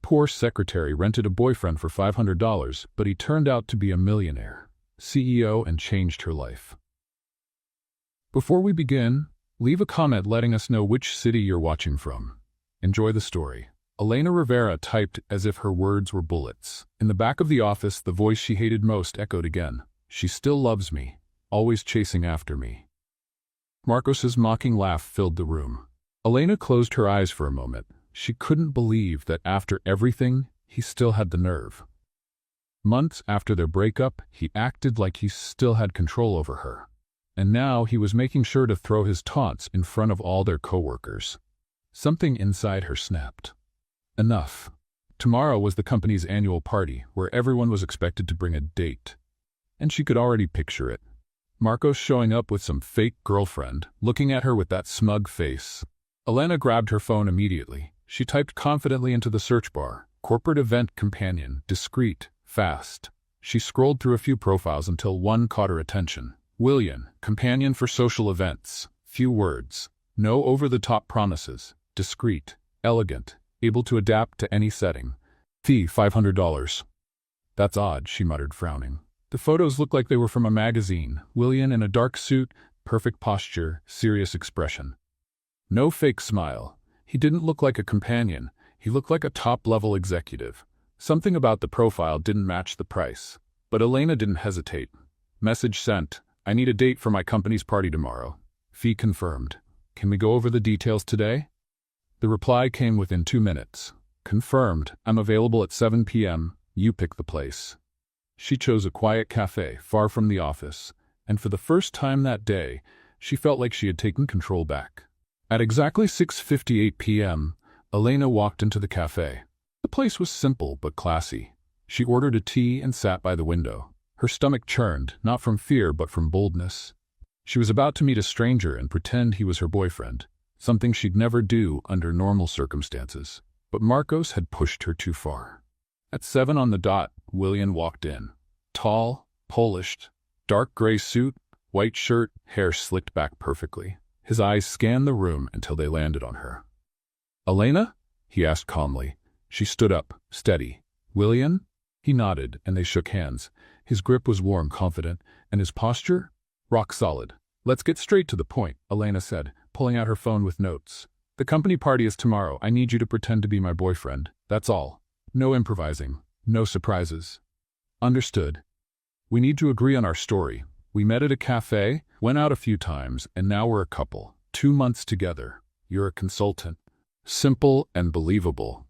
poor secretary rented a boyfriend for $500, but he turned out to be a millionaire, CEO, and changed her life. Before we begin, leave a comment letting us know which city you're watching from. Enjoy the story. Elena Rivera typed as if her words were bullets. In the back of the office, the voice she hated most echoed again. She still loves me, always chasing after me. Marcos's mocking laugh filled the room. Elena closed her eyes for a moment. She couldn't believe that after everything, he still had the nerve. Months after their breakup, he acted like he still had control over her. And now he was making sure to throw his taunts in front of all their coworkers. Something inside her snapped. Enough. Tomorrow was the company's annual party, where everyone was expected to bring a date. And she could already picture it. Marcos showing up with some fake girlfriend, looking at her with that smug face. Elena grabbed her phone immediately. She typed confidently into the search bar, corporate event companion, discreet, fast. She scrolled through a few profiles until one caught her attention. William, companion for social events. Few words. No over-the-top promises. Discreet. Elegant. Able to adapt to any setting. Fee $500. That's odd, she muttered, frowning. The photos looked like they were from a magazine. William in a dark suit, perfect posture, serious expression. No fake smile. He didn't look like a companion. He looked like a top-level executive. Something about the profile didn't match the price. But Elena didn't hesitate. Message sent. I need a date for my company's party tomorrow. Fee confirmed. Can we go over the details today? The reply came within 2 minutes. Confirmed. I'm available at 7 p.m. You pick the place. She chose a quiet cafe far from the office, and for the first time that day, she felt like she had taken control back. At exactly 6:58 p.m., Elena walked into the cafe. The place was simple but classy. She ordered a tea and sat by the window. Her stomach churned, not from fear but from boldness. She was about to meet a stranger and pretend he was her boyfriend, something she'd never do under normal circumstances. But Marcos had pushed her too far. At 7 on the dot, William walked in. Tall, polished, dark gray suit, white shirt, hair slicked back perfectly. His eyes scanned the room until they landed on her. Elena? He asked calmly. She stood up, steady. William? He nodded, and they shook hands. His grip was warm, confident, and his posture? Rock solid. Let's get straight to the point, Elena said, pulling out her phone with notes. The company party is tomorrow. I need you to pretend to be my boyfriend. That's all. No improvising. No surprises. Understood. We need to agree on our story. We met at a cafe, went out a few times, and now we're a couple. 2 months together. You're a consultant. Simple and believable.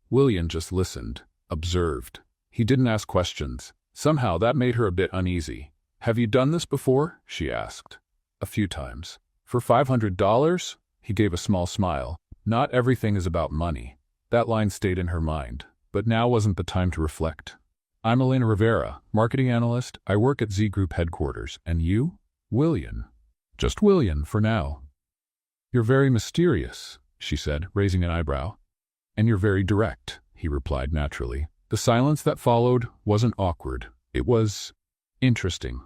William just listened, observed. He didn't ask questions. Somehow that made her a bit uneasy. Have you done this before? She asked. A few times. For $500? He gave a small smile. Not everything is about money. That line stayed in her mind. But now wasn't the time to reflect. I'm Elena Rivera, marketing analyst. I work at Z Group headquarters. And you? William. Just William for now. You're very mysterious, she said, raising an eyebrow. And you're very direct, he replied naturally. The silence that followed wasn't awkward. It was interesting.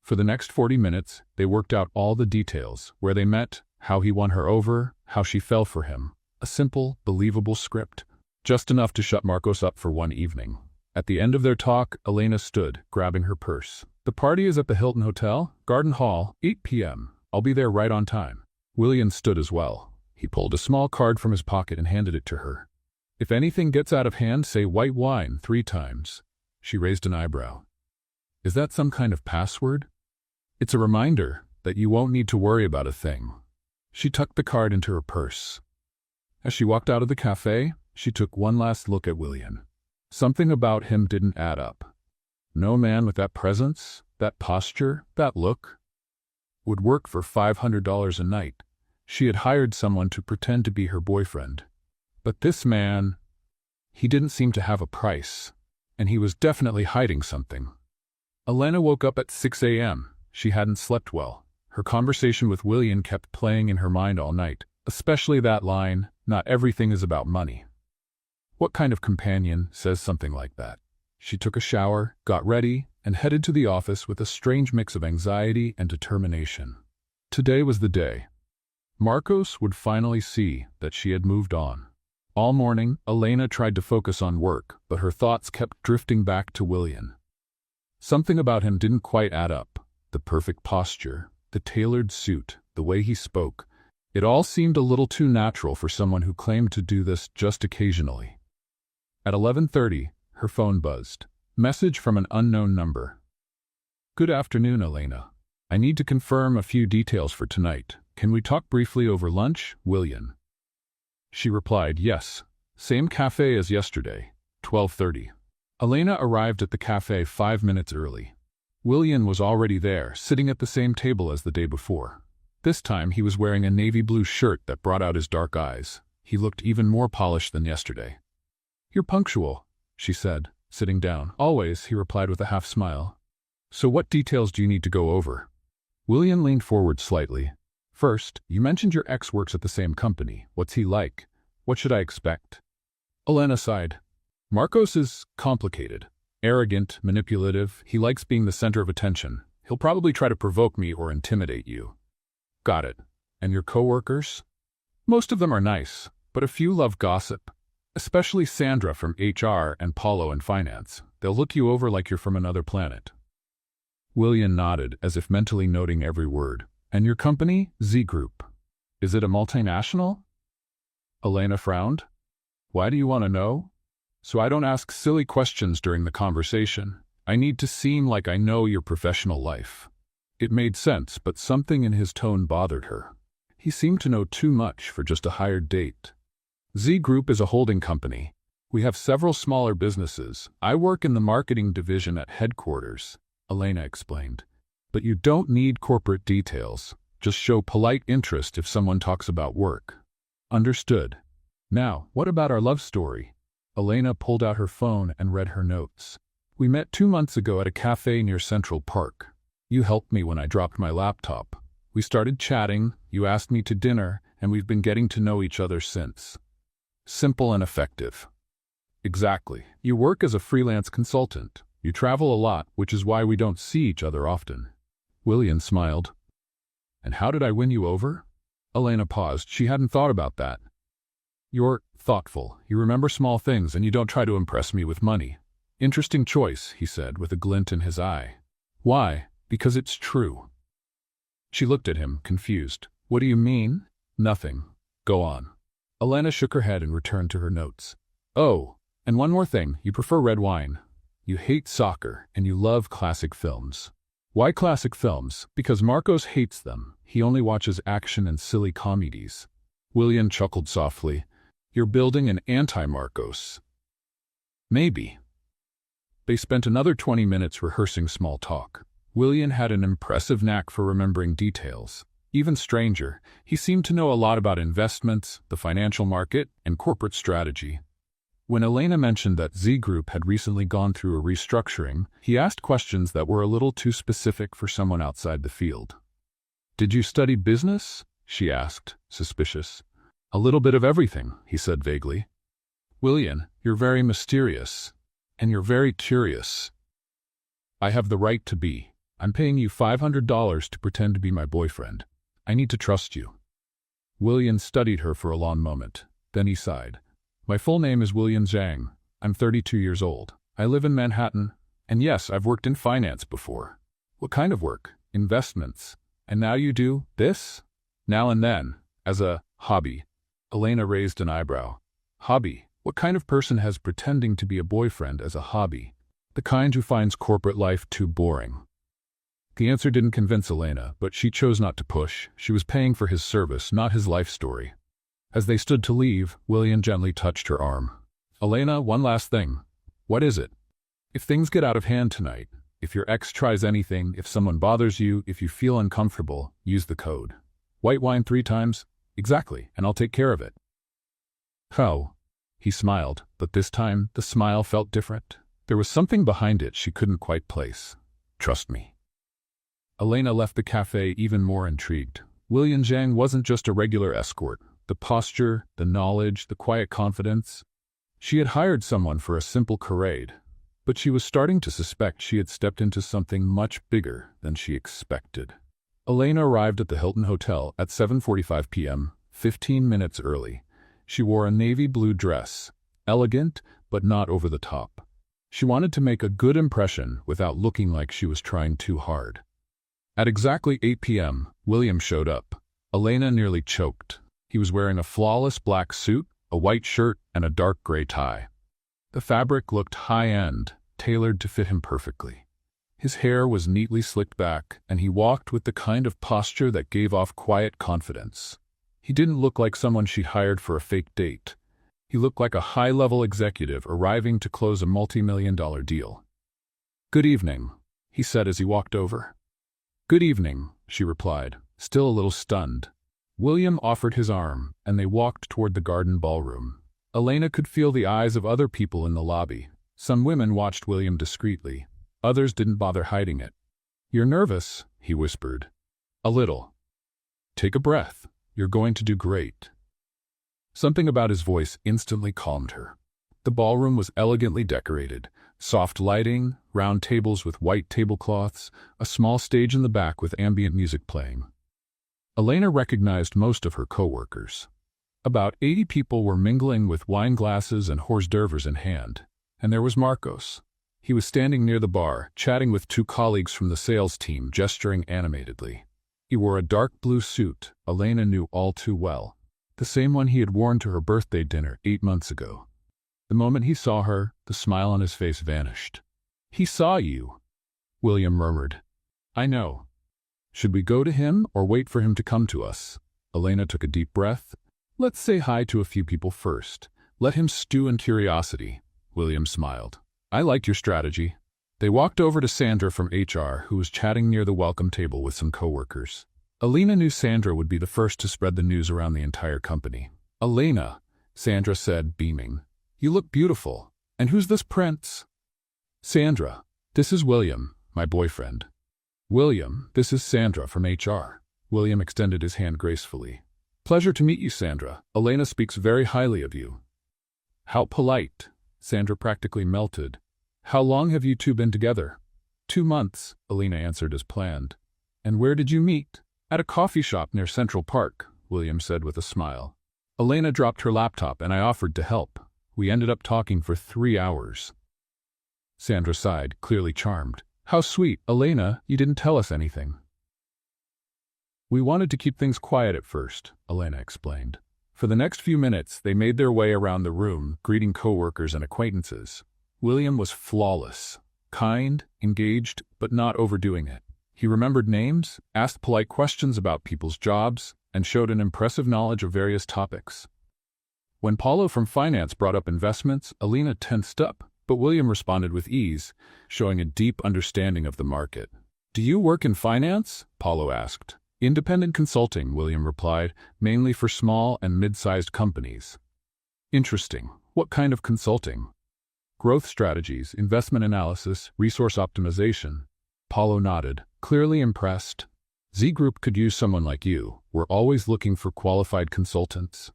For the next 40 minutes, they worked out all the details, where they met, how he won her over, how she fell for him. A simple, believable script. Just enough to shut Marcos up for one evening. At the end of their talk, Elena stood, grabbing her purse. The party is at the Hilton Hotel, Garden Hall, 8 p.m. I'll be there right on time. William stood as well. He pulled a small card from his pocket and handed it to her. If anything gets out of hand, say white wine 3 times. She raised an eyebrow. Is that some kind of password? It's a reminder that you won't need to worry about a thing. She tucked the card into her purse. As she walked out of the cafe, she took one last look at William. Something about him didn't add up. No man with that presence, that posture, that look, would work for $500 a night. She had hired someone to pretend to be her boyfriend. But this man, he didn't seem to have a price, and he was definitely hiding something. Elena woke up at 6 a.m. She hadn't slept well. Her conversation with William kept playing in her mind all night, especially that line, not everything is about money. What kind of companion says something like that? She took a shower, got ready, and headed to the office with a strange mix of anxiety and determination. Today was the day. Marcos would finally see that she had moved on. All morning, Elena tried to focus on work, but her thoughts kept drifting back to William. Something about him didn't quite add up. The perfect posture, the tailored suit, the way he spoke. It all seemed a little too natural for someone who claimed to do this just occasionally. At 11:30, her phone buzzed. Message from an unknown number. Good afternoon, Elena. I need to confirm a few details for tonight. Can we talk briefly over lunch, William? She replied, yes. Same cafe as yesterday, 12:30. Elena arrived at the cafe 5 minutes early. William was already there, sitting at the same table as the day before. This time he was wearing a navy blue shirt that brought out his dark eyes. He looked even more polished than yesterday. You're punctual, she said, sitting down. Always, he replied with a half smile. So what details do you need to go over? William leaned forward slightly. First, you mentioned your ex works at the same company. What's he like? What should I expect? Elena sighed. Marcos is complicated. Arrogant, manipulative. He likes being the center of attention. He'll probably try to provoke me or intimidate you. Got it. And your coworkers? Most of them are nice, but a few love gossip. Especially Sandra from HR and Paulo in finance. They'll look you over like you're from another planet. William nodded, as if mentally noting every word. And your company? Z Group. Is it a multinational? Elena frowned. Why do you want to know? So I don't ask silly questions during the conversation. I need to seem like I know your professional life. It made sense, but something in his tone bothered her. He seemed to know too much for just a hired date. Z Group is a holding company. We have several smaller businesses. I work in the marketing division at headquarters, Elena explained. But you don't need corporate details. Just show polite interest if someone talks about work. Understood. Now, what about our love story? Elena pulled out her phone and read her notes. We met 2 months ago at a cafe near Central Park. You helped me when I dropped my laptop. We started chatting, you asked me to dinner, and we've been getting to know each other since. Simple and effective. Exactly. You work as a freelance consultant. You travel a lot, which is why we don't see each other often. William smiled. And how did I win you over? Elena paused. She hadn't thought about that. You're thoughtful. You remember small things and you don't try to impress me with money. Interesting choice, he said with a glint in his eye. Why? Because it's true. She looked at him, confused. What do you mean? Nothing. Go on. Elena shook her head and returned to her notes. Oh, and one more thing. You prefer red wine. You hate soccer and you love classic films. Why classic films? Because Marcos hates them. He only watches action and silly comedies. William chuckled softly. You're building an anti-Marcos. Maybe. They spent another 20 minutes rehearsing small talk. William had an impressive knack for remembering details. Even stranger, he seemed to know a lot about investments, the financial market, and corporate strategy. When Elena mentioned that Z Group had recently gone through a restructuring, he asked questions that were a little too specific for someone outside the field. Did you study business? She asked, suspicious. A little bit of everything, he said vaguely. William, you're very mysterious. And you're very curious. I have the right to be. I'm paying you $500 to pretend to be my boyfriend. I need to trust you. William studied her for a long moment. Then he sighed. My full name is William Zhang. I'm 32 years old. I live in Manhattan. And yes, I've worked in finance before. What kind of work? Investments. And now you do this? Now and then. As a hobby. Elena raised an eyebrow. Hobby? What kind of person has pretending to be a boyfriend as a hobby? The kind who finds corporate life too boring. The answer didn't convince Elena, but she chose not to push. She was paying for his service, not his life story. As they stood to leave, William gently touched her arm. Elena, one last thing. What is it? If things get out of hand tonight, if your ex tries anything, if someone bothers you, if you feel uncomfortable, use the code. White wine 3 times? Exactly, and I'll take care of it. How? He smiled, but this time the smile felt different. There was something behind it she couldn't quite place. Trust me. Elena left the cafe even more intrigued. William Zhang wasn't just a regular escort. The posture, the knowledge, the quiet confidence. She had hired someone for a simple charade, but she was starting to suspect she had stepped into something much bigger than she expected. Elena arrived at the Hilton Hotel at 7:45 p.m., 15 minutes early. She wore a navy blue dress, elegant but not over the top. She wanted to make a good impression without looking like she was trying too hard. At exactly 8 p.m., William showed up. Elena nearly choked. He was wearing a flawless black suit, a white shirt, and a dark gray tie. The fabric looked high-end, tailored to fit him perfectly. His hair was neatly slicked back, and he walked with the kind of posture that gave off quiet confidence. He didn't look like someone she'd hired for a fake date. He looked like a high-level executive arriving to close a multi-million-dollar deal. "Good evening," he said as he walked over. "Good evening," she replied, still a little stunned. William offered his arm, and they walked toward the garden ballroom. Elena could feel the eyes of other people in the lobby. Some women watched William discreetly. Others didn't bother hiding it. "You're nervous," he whispered. "A little. Take a breath. You're going to do great." Something about his voice instantly calmed her. The ballroom was elegantly decorated. Soft lighting, round tables with white tablecloths, a small stage in the back with ambient music playing. Elena recognized most of her co-workers. About 80 people were mingling with wine glasses and hors d'oeuvres in hand. And there was Marcos. He was standing near the bar, chatting with two colleagues from the sales team, gesturing animatedly. He wore a dark blue suit Elena knew all too well, the same one he had worn to her birthday dinner 8 months ago. The moment he saw her, the smile on his face vanished. "He saw you," William murmured. "I know. Should we go to him or wait for him to come to us?" Elena took a deep breath. "Let's say hi to a few people first. Let him stew in curiosity." William smiled. "I like your strategy." They walked over to Sandra from HR, who was chatting near the welcome table with some coworkers. Elena knew Sandra would be the first to spread the news around the entire company. "Elena," Sandra said, beaming. "You look beautiful. And who's this prince?" "Sandra, this is William, my boyfriend." "William, this is Sandra from HR." William extended his hand gracefully. "Pleasure to meet you, Sandra. Elena speaks very highly of you." "How polite." Sandra practically melted. "How long have you two been together?" 2 months, Elena answered as planned. "And where did you meet?" "At a coffee shop near Central Park," William said with a smile. Elena dropped her laptop and I offered to help. We ended up talking for 3 hours. Sandra sighed, clearly charmed. "How sweet, Elena, you didn't tell us anything." "We wanted to keep things quiet at first," Elena explained. For the next few minutes, they made their way around the room, greeting coworkers and acquaintances. William was flawless, kind, engaged, but not overdoing it. He remembered names, asked polite questions about people's jobs, and showed an impressive knowledge of various topics. When Paulo from finance brought up investments, Elena tensed up, but William responded with ease, showing a deep understanding of the market. "Do you work in finance?" Paulo asked. "Independent consulting," William replied, "mainly for small and mid-sized companies." "Interesting. What kind of consulting?" "Growth strategies, investment analysis, resource optimization." Paulo nodded, clearly impressed. "Z Group could use someone like you. We're always looking for qualified consultants."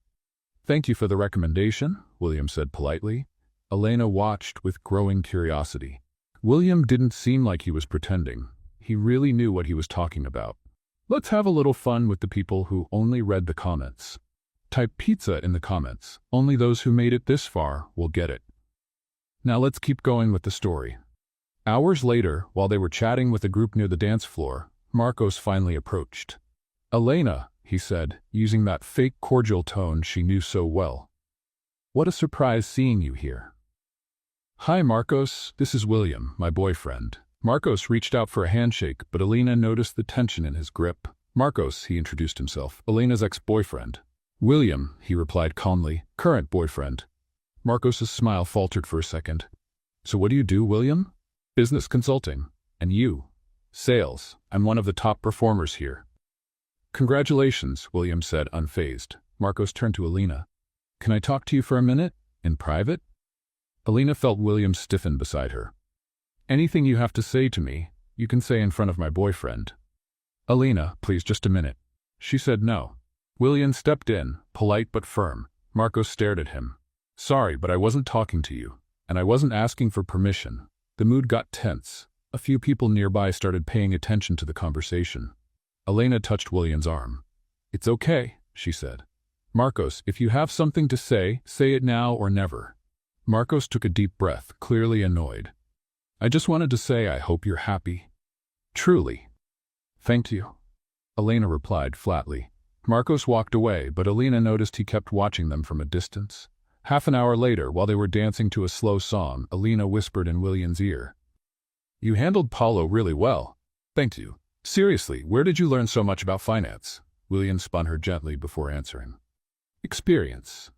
"Thank you for the recommendation," William said politely. Elena watched with growing curiosity. William didn't seem like he was pretending. He really knew what he was talking about. "Let's have a little fun with the people who only read the comments. Type pizza in the comments. Only those who made it this far will get it." Now let's keep going with the story. Hours later, while they were chatting with a group near the dance floor, Marcos finally approached. "Elena," he said, using that fake cordial tone she knew so well. "What a surprise seeing you here." "Hi, Marcos. This is William, my boyfriend." Marcos reached out for a handshake, but Elena noticed the tension in his grip. "Marcos," he introduced himself, "Elena's ex-boyfriend." "William," he replied calmly, "current boyfriend." Marcos's smile faltered for a second. "So what do you do, William?" "Business consulting. And you?" "Sales. I'm one of the top performers here." "Congratulations," William said, unfazed. Marcos turned to Elena. "Can I talk to you for a minute? In private?" Elena felt William stiffen beside her. "Anything you have to say to me, you can say in front of my boyfriend." "Elena, please, just a minute." She said no. William stepped in, polite but firm. Marcos stared at him. "Sorry, but I wasn't talking to you, and I wasn't asking for permission." The mood got tense. A few people nearby started paying attention to the conversation. Elena touched William's arm. "It's okay," she said. Marcos, if you have something to say it now or never. Marcos took a deep breath, clearly annoyed. I just wanted to say I hope you're happy. Truly. Thank you. Elena replied flatly. Marcos walked away, but Elena noticed he kept watching them from a distance. Half an hour later, while they were dancing to a slow song, Elena whispered in William's ear. You handled Paulo really well. Thank you. Seriously, where did you learn so much about finance? William spun her gently before answering. Experience.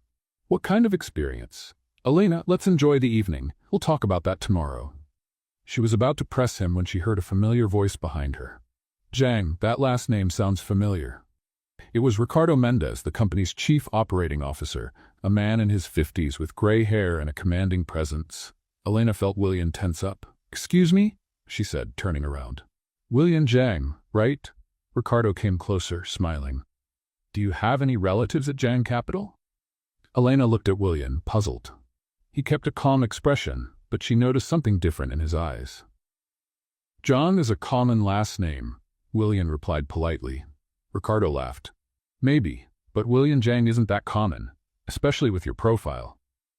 What kind of experience? Elena, let's enjoy the evening. We'll talk about that tomorrow. She was about to press him when she heard a familiar voice behind her. Zhang, that last name sounds familiar. It was Ricardo Mendez, the company's chief operating officer, a man in his 50s with gray hair and a commanding presence. Elena felt William tense up. Excuse me? She said, turning around. William Zhang, right? Ricardo came closer, smiling. Do you have any relatives at Zhang Capital? Elena looked at William, puzzled. He kept a calm expression, but she noticed something different in his eyes. Zhang is a common last name, William replied politely. Ricardo laughed. Maybe, but William Zhang isn't that common, especially with your profile.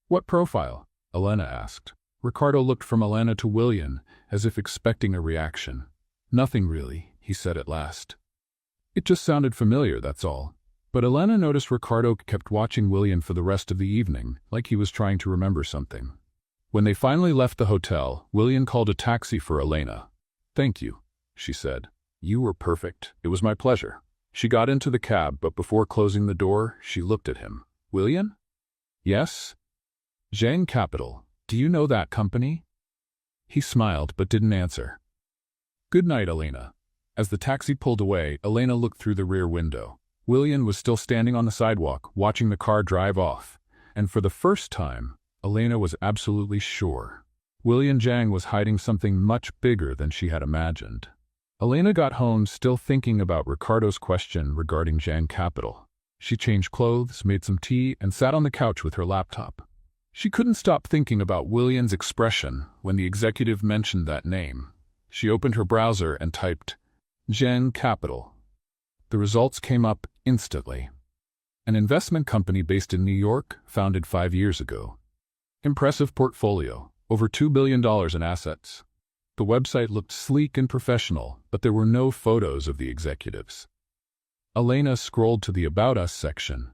What profile? Elena asked. Ricardo looked from Elena to William, as if expecting a reaction. Nothing really, he said at last. It just sounded familiar, that's all. But Elena noticed Ricardo kept watching William for the rest of the evening, like he was trying to remember something. When they finally left the hotel, William called a taxi for Elena. Thank you, she said. You were perfect. It was my pleasure. She got into the cab, but before closing the door, she looked at him. William? Yes? Zhang Capital. Do you know that company? He smiled, but didn't answer. Good night, Elena. As the taxi pulled away, Elena looked through the rear window. William was still standing on the sidewalk, watching the car drive off. And for the first time, Elena was absolutely sure. William Zhang was hiding something much bigger than she had imagined. Elena got home still thinking about Ricardo's question regarding Zhang Capital. She changed clothes, made some tea, and sat on the couch with her laptop. She couldn't stop thinking about William's expression when the executive mentioned that name. She opened her browser and typed, Zhang Capital. The results came up instantly. An investment company based in New York, founded 5 years ago. Impressive portfolio, over $2 billion in assets. The website looked sleek and professional, but there were no photos of the executives. Elena scrolled to the About Us section.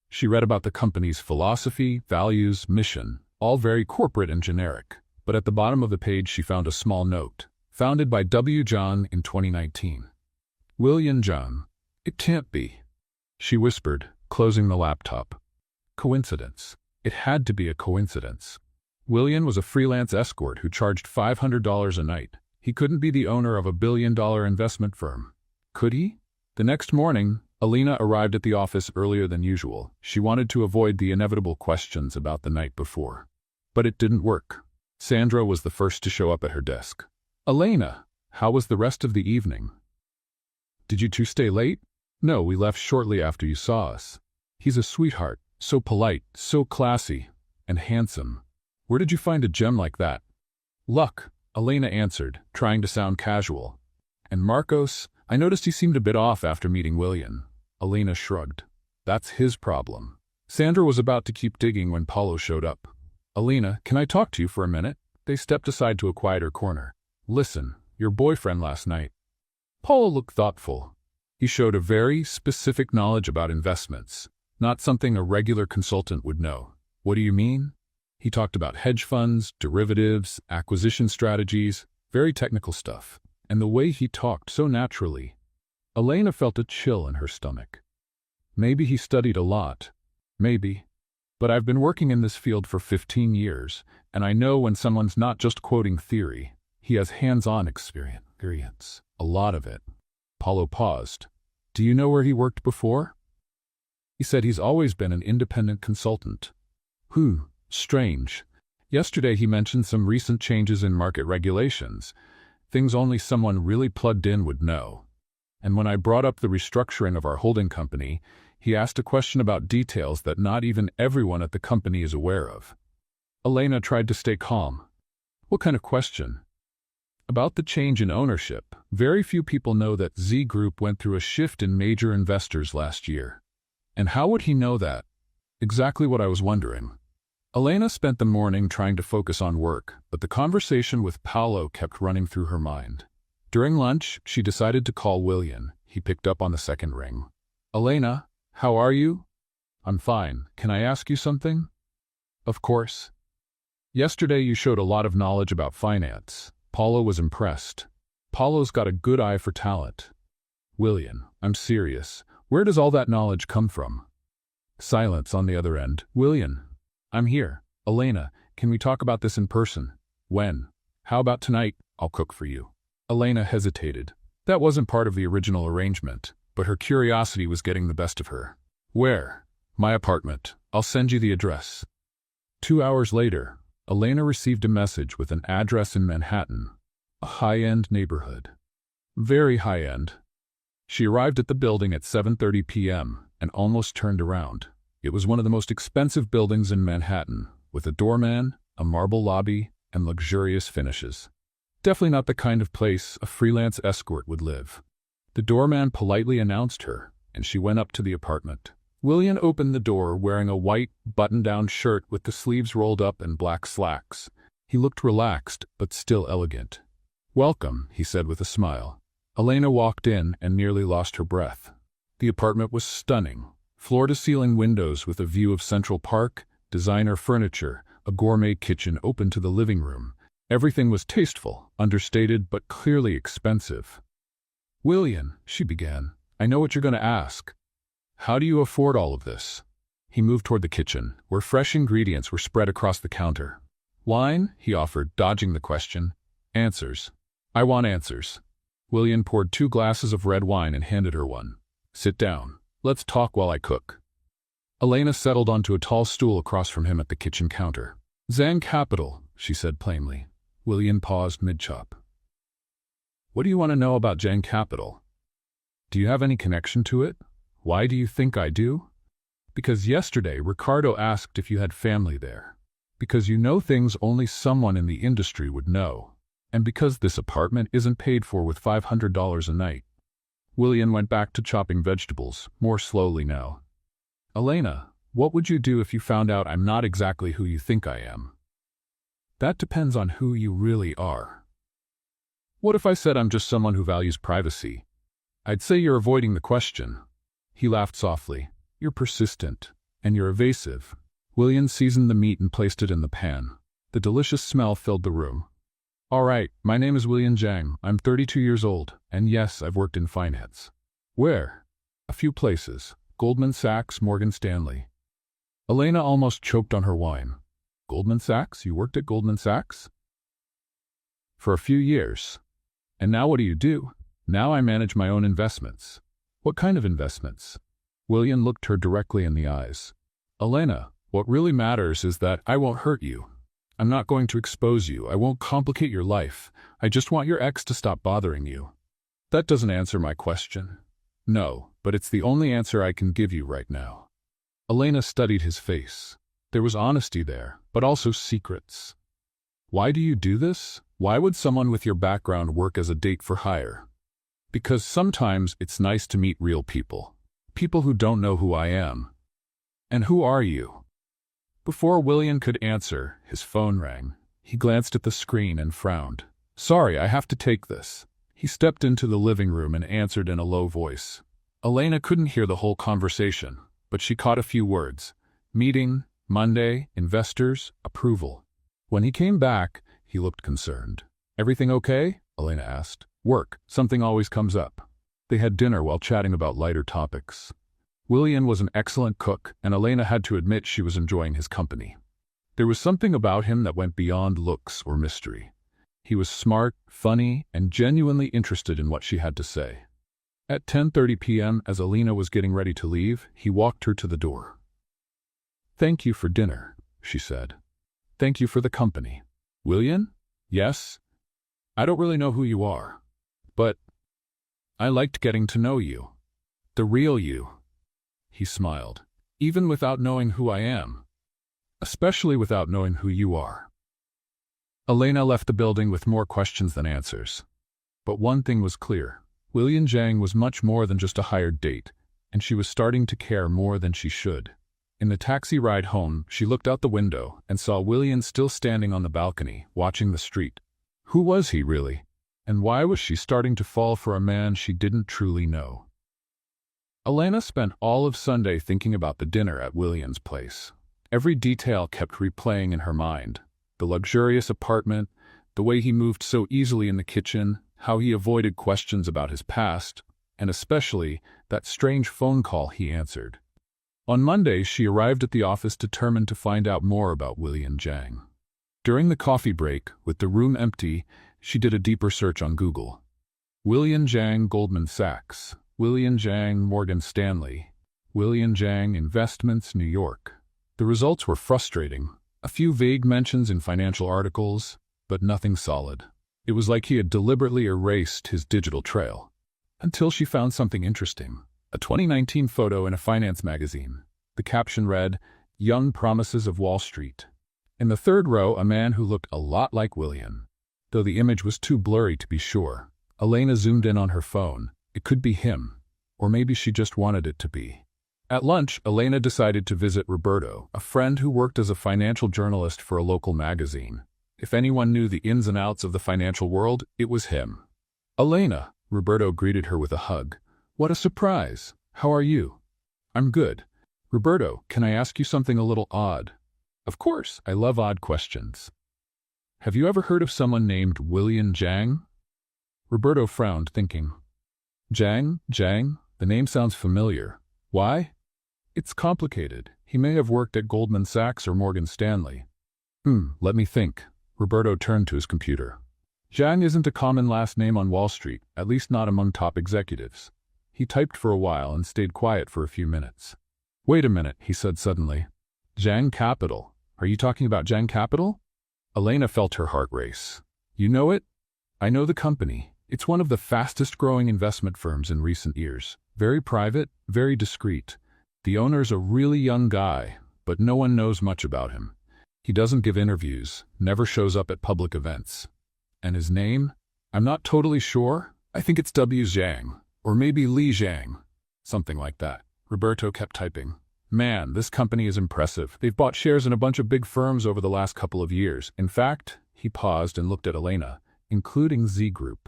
She read about the company's philosophy, values, mission, all very corporate and generic. But at the bottom of the page she found a small note. Founded by W. John in 2019. William John. It can't be, she whispered, closing the laptop. Coincidence. It had to be a coincidence. William was a freelance escort who charged $500 a night. He couldn't be the owner of a billion-dollar investment firm. Could he? The next morning, Elena arrived at the office earlier than usual. She wanted to avoid the inevitable questions about the night before. But it didn't work. Sandra was the first to show up at her desk. Elena, how was the rest of the evening? Did you two stay late? No, we left shortly after you saw us. He's a sweetheart, so polite, so classy, and handsome. Where did you find a gem like that? Luck, Elena answered, trying to sound casual. And Marcos, I noticed he seemed a bit off after meeting William. Elena shrugged. That's his problem. Sandra was about to keep digging when Paulo showed up. Elena, can I talk to you for a minute? They stepped aside to a quieter corner. Listen, your boyfriend last night. Paulo looked thoughtful. He showed a very specific knowledge about investments, not something a regular consultant would know. What do you mean? He talked about hedge funds, derivatives, acquisition strategies, very technical stuff. And the way he talked so naturally, Elena felt a chill in her stomach. Maybe he studied a lot. Maybe. But I've been working in this field for 15 years, and I know when someone's not just quoting theory. He has hands-on experience. A lot of it. Paulo paused. Do you know where he worked before? He said he's always been an independent consultant. Strange. Yesterday he mentioned some recent changes in market regulations, things only someone really plugged in would know. And when I brought up the restructuring of our holding company, he asked a question about details that not even everyone at the company is aware of. Elena tried to stay calm. What kind of question? About the change in ownership. Very few people know that Z Group went through a shift in major investors last year. And how would he know that? Exactly what I was wondering. Elena spent the morning trying to focus on work, but the conversation with Paolo kept running through her mind. During lunch, she decided to call William. He picked up on the second ring. Elena, how are you? I'm fine. Can I ask you something? Of course. Yesterday you showed a lot of knowledge about finance. Paolo was impressed. Paolo's got a good eye for talent. William, I'm serious. Where does all that knowledge come from? Silence on the other end. William, I'm here. Elena, can we talk about this in person? When? How about tonight? I'll cook for you. Elena hesitated. That wasn't part of the original arrangement, but her curiosity was getting the best of her. Where? My apartment. I'll send you the address. 2 hours later, Elena received a message with an address in Manhattan, a high-end neighborhood. Very high-end. She arrived at the building at 7:30 p.m. and almost turned around. It was one of the most expensive buildings in Manhattan, with a doorman, a marble lobby, and luxurious finishes. Definitely not the kind of place a freelance escort would live. The doorman politely announced her, and she went up to the apartment. William opened the door wearing a white, button-down shirt with the sleeves rolled up and black slacks. He looked relaxed, but still elegant. Welcome, he said with a smile. Elena walked in and nearly lost her breath. The apartment was stunning. Floor-to-ceiling windows with a view of Central Park, designer furniture, a gourmet kitchen open to the living room. Everything was tasteful, understated, but clearly expensive. William, she began, I know what you're going to ask. How do you afford all of this? He moved toward the kitchen, where fresh ingredients were spread across the counter. Wine, he offered, dodging the question. Answers. I want answers. William poured 2 glasses of red wine and handed her one. Sit down. Let's talk while I cook. Elena settled onto a tall stool across from him at the kitchen counter. Zang Capital, she said plainly. William paused mid-chop. What do you want to know about Zang Capital? Do you have any connection to it? Why do you think I do? Because yesterday Ricardo asked if you had family there. Because you know things only someone in the industry would know. And because this apartment isn't paid for with $500 a night. William went back to chopping vegetables, more slowly now. Elena, what would you do if you found out I'm not exactly who you think I am? That depends on who you really are. What if I said I'm just someone who values privacy? I'd say you're avoiding the question. He laughed softly. You're persistent, and you're evasive. William seasoned the meat and placed it in the pan. The delicious smell filled the room. All right, my name is William Zhang. I'm 32 years old, and yes, I've worked in finance. Where? A few places. Goldman Sachs, Morgan Stanley. Elena almost choked on her wine. Goldman Sachs? You worked at Goldman Sachs? For a few years. And now what do? Now I manage my own investments. What kind of investments? William looked her directly in the eyes. Elena, what really matters is that I won't hurt you. I'm not going to expose you. I won't complicate your life. I just want your ex to stop bothering you. That doesn't answer my question. No, but it's the only answer I can give you right now. Elena studied his face. There was honesty there, but also secrets. Why do you do this? Why would someone with your background work as a date for hire? Because sometimes it's nice to meet real people. People who don't know who I am. And who are you? Before William could answer, his phone rang. He glanced at the screen and frowned. Sorry, I have to take this. He stepped into the living room and answered in a low voice. Elena couldn't hear the whole conversation, but she caught a few words. Meeting, Monday, investors, approval. When he came back, he looked concerned. Everything okay? Elena asked. Work. Something always comes up. They had dinner while chatting about lighter topics. William was an excellent cook, and Elena had to admit she was enjoying his company. There was something about him that went beyond looks or mystery. He was smart, funny, and genuinely interested in what she had to say. At 10:30 p.m., as Elena was getting ready to leave, he walked her to the door. Thank you for dinner, she said. Thank you for the company. William? Yes? I don't really know who you are, but I liked getting to know you. The real you. He smiled. Even without knowing who I am. Especially without knowing who you are. Elena left the building with more questions than answers. But one thing was clear. William Zhang was much more than just a hired date, and she was starting to care more than she should. In the taxi ride home, she looked out the window and saw William still standing on the balcony, watching the street. Who was he, really? And why was she starting to fall for a man she didn't truly know? Elena spent all of Sunday thinking about the dinner at William's place. Every detail kept replaying in her mind. The luxurious apartment, the way he moved so easily in the kitchen, how he avoided questions about his past, and especially that strange phone call he answered. On Monday, she arrived at the office determined to find out more about William Zhang. During the coffee break, with the room empty, she did a deeper search on Google. William Zhang, Goldman Sachs. William Zhang, Morgan Stanley. William Zhang, Investments, New York. The results were frustrating. A few vague mentions in financial articles, but nothing solid. It was like he had deliberately erased his digital trail. Until she found something interesting. A 2019 photo in a finance magazine. The caption read, "Young Promises of Wall Street." In the third row, a man who looked a lot like William. Though the image was too blurry to be sure. Elena zoomed in on her phone. It could be him. Or maybe she just wanted it to be. At lunch, Elena decided to visit Roberto, a friend who worked as a financial journalist for a local magazine. If anyone knew the ins and outs of the financial world, it was him. "Elena," Roberto greeted her with a hug. "What a surprise. How are you?" "I'm good." "Roberto, can I ask you something a little odd?" "Of course, I love odd questions." "Have you ever heard of someone named William Zhang?" Roberto frowned, thinking. Zhang? The name sounds familiar. Why? It's complicated. He may have worked at Goldman Sachs or Morgan Stanley. Let me think. Roberto turned to his computer. Zhang isn't a common last name on Wall Street, at least not among top executives. He typed for a while and stayed quiet for a few minutes. "Wait a minute," he said suddenly. "Zhang Capital. Are you talking about Zhang Capital?" Elena felt her heart race. "You know it?" "I know the company. It's one of the fastest-growing investment firms in recent years. Very private, very discreet. The owner's a really young guy, but no one knows much about him. He doesn't give interviews, never shows up at public events. And his name? I'm not totally sure. I think it's W. Zhang. Or maybe Li Zhang. Something like that." Roberto kept typing. "Man, this company is impressive. They've bought shares in a bunch of big firms over the last couple of years. In fact," he paused and looked at Elena, "including Z Group."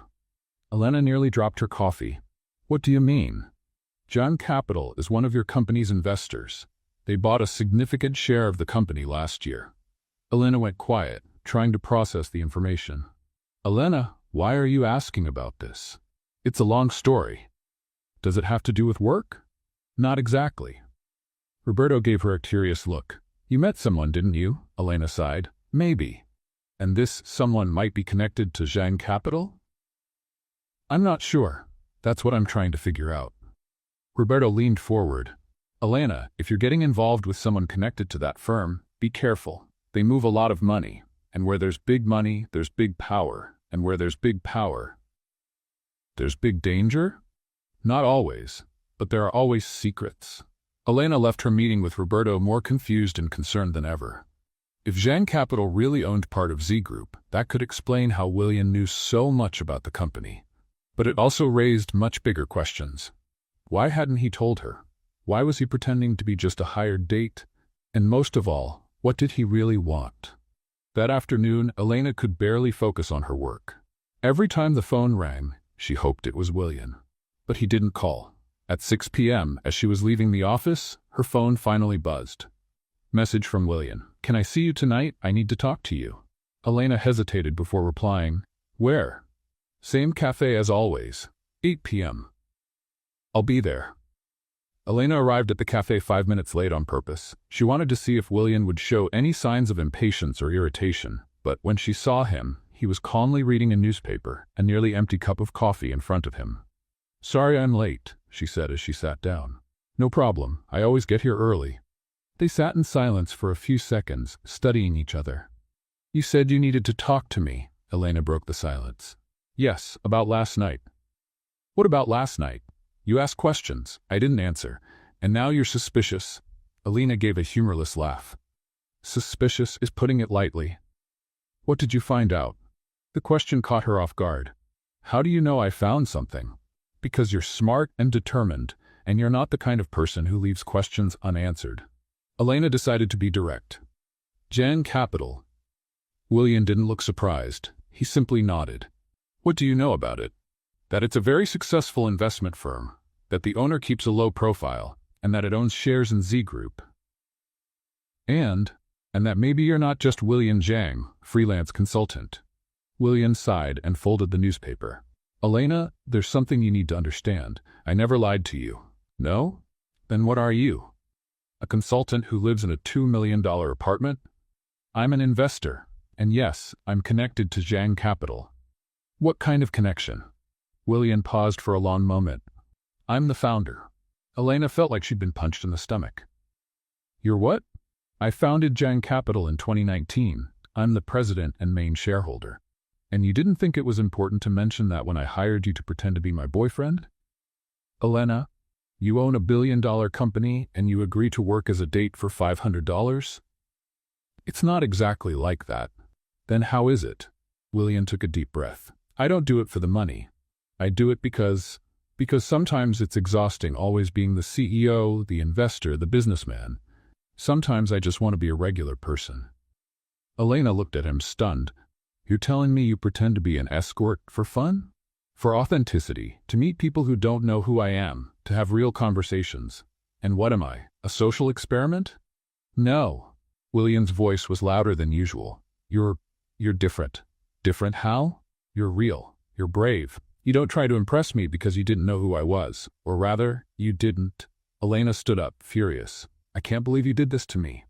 Elena nearly dropped her coffee. "What do you mean?" "Zhang Capital is one of your company's investors. They bought a significant share of the company last year." Elena went quiet, trying to process the information. "Elena, why are you asking about this? It's a long story. Does it have to do with work?" "Not exactly." Roberto gave her a curious look. "You met someone, didn't you?" Elena sighed. "Maybe. And this someone might be connected to Zhang Capital?" "I'm not sure. That's what I'm trying to figure out." Roberto leaned forward. "Elena, if you're getting involved with someone connected to that firm, be careful. They move a lot of money. And where there's big money, there's big power. And where there's big power, there's big danger? Not always, but there are always secrets." Elena left her meeting with Roberto more confused and concerned than ever. If Zhang Capital really owned part of Z Group, that could explain how William knew so much about the company. But it also raised much bigger questions. Why hadn't he told her? Why was he pretending to be just a hired date? And most of all, what did he really want? That afternoon, Elena could barely focus on her work. Every time the phone rang, she hoped it was William. But he didn't call. At 6 p.m., as she was leaving the office, her phone finally buzzed. Message from William. "Can I see you tonight? I need to talk to you." Elena hesitated before replying. "Where?" "Same cafe as always. 8 p.m. "I'll be there." Elena arrived at the cafe 5 minutes late on purpose. She wanted to see if William would show any signs of impatience or irritation, but when she saw him, he was calmly reading a newspaper, a nearly empty cup of coffee in front of him. "Sorry I'm late," she said as she sat down. "No problem. I always get here early." They sat in silence for a few seconds, studying each other. "You said you needed to talk to me," Elena broke the silence. "Yes, about last night." "What about last night? You asked questions. I didn't answer. And now you're suspicious." Elena gave a humorless laugh. "Suspicious is putting it lightly." "What did you find out?" The question caught her off guard. "How do you know I found something?" "Because you're smart and determined, and you're not the kind of person who leaves questions unanswered. Elena decided to be direct. Jan Capital. William didn't look surprised. He simply nodded. What do you know about it? That it's a very successful investment firm, that the owner keeps a low profile, and that it owns shares in Z Group. And that maybe you're not just William Zhang, freelance consultant. William sighed and folded the newspaper. Elena, there's something you need to understand. I never lied to you. No? Then what are you? A consultant who lives in a $2 million apartment? I'm an investor, and yes, I'm connected to Zhang Capital. What kind of connection? William paused for a long moment. I'm the founder. Elena felt like she'd been punched in the stomach. You're what? I founded Zhang Capital in 2019. I'm the president and main shareholder. And you didn't think it was important to mention that when I hired you to pretend to be my boyfriend? Elena, you own a billion-dollar company and you agree to work as a date for $500? It's not exactly like that. Then how is it? William took a deep breath. I don't do it for the money. I do it because sometimes it's exhausting always being the CEO, the investor, the businessman. Sometimes I just want to be a regular person. Elena looked at him stunned. You're telling me you pretend to be an escort for fun? For authenticity, to meet people who don't know who I am, to have real conversations. And what am I, a social experiment? No. William's voice was louder than usual. You're different. Different how? You're real. You're brave. You don't try to impress me because you didn't know who I was. Or rather, you didn't. Elena stood up, furious. I can't believe you did this to me.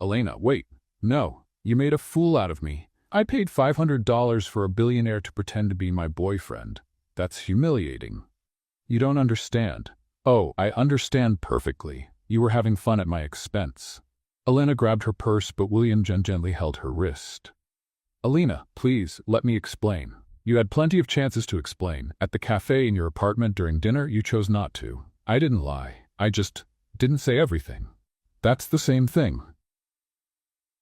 Elena, wait. No. You made a fool out of me. I paid $500 for a billionaire to pretend to be my boyfriend. That's humiliating. You don't understand. Oh, I understand perfectly. You were having fun at my expense. Elena grabbed her purse, but William gently held her wrist. Elena, please, let me explain. You had plenty of chances to explain. At the cafe, in your apartment, during dinner, you chose not to. I didn't lie. I just didn't say everything. That's the same thing.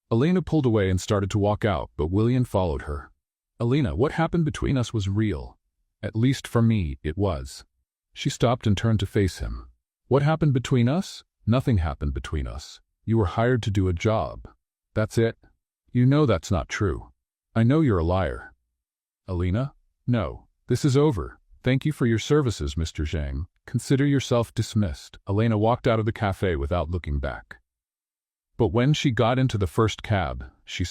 Elena pulled away and started to walk out, but William followed her. Elena, what happened between us was real. At least for me, it was. She stopped and turned to face him. What happened between us? Nothing happened between us. You were hired to do a job. That's it. You know that's not true. I know you're a liar. Elena? No. This is over. Thank you for your services, Mr. Zhang. Consider yourself dismissed. Elena walked out of the cafe without looking back. But when she got into the first cab, she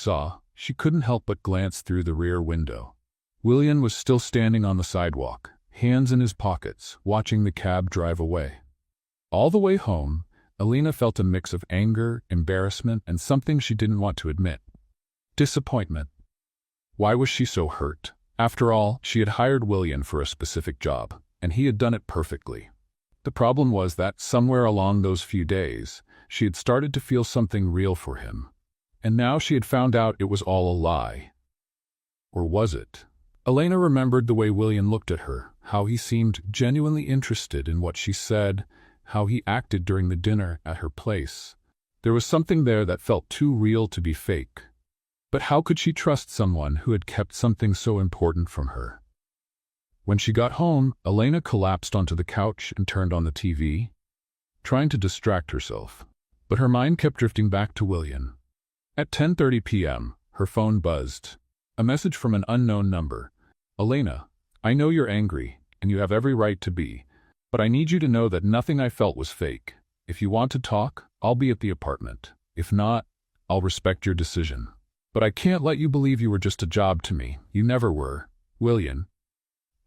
couldn't help but glance through the rear window. William was still standing on the sidewalk, hands in his pockets, watching the cab drive away. All the way home, Elena felt a mix of anger, embarrassment, and something she didn't want to admit. Disappointment. Why was she so hurt? After all, she had hired William for a specific job, and he had done it perfectly. The problem was that somewhere along those few days, she had started to feel something real for him. And now she had found out it was all a lie. Or was it? Elena remembered the way William looked at her, how he seemed genuinely interested in what she said, how he acted during the dinner at her place. There was something there that felt too real to be fake. But how could she trust someone who had kept something so important from her? When she got home, Elena collapsed onto the couch and turned on the TV, trying to distract herself. But her mind kept drifting back to William. At 10:30 p.m., her phone buzzed. A message from an unknown number. Elena, I know you're angry, and you have every right to be, but I need you to know that nothing I felt was fake. If you want to talk, I'll be at the apartment. If not, I'll respect your decision. But I can't let you believe you were just a job to me. You never were. William.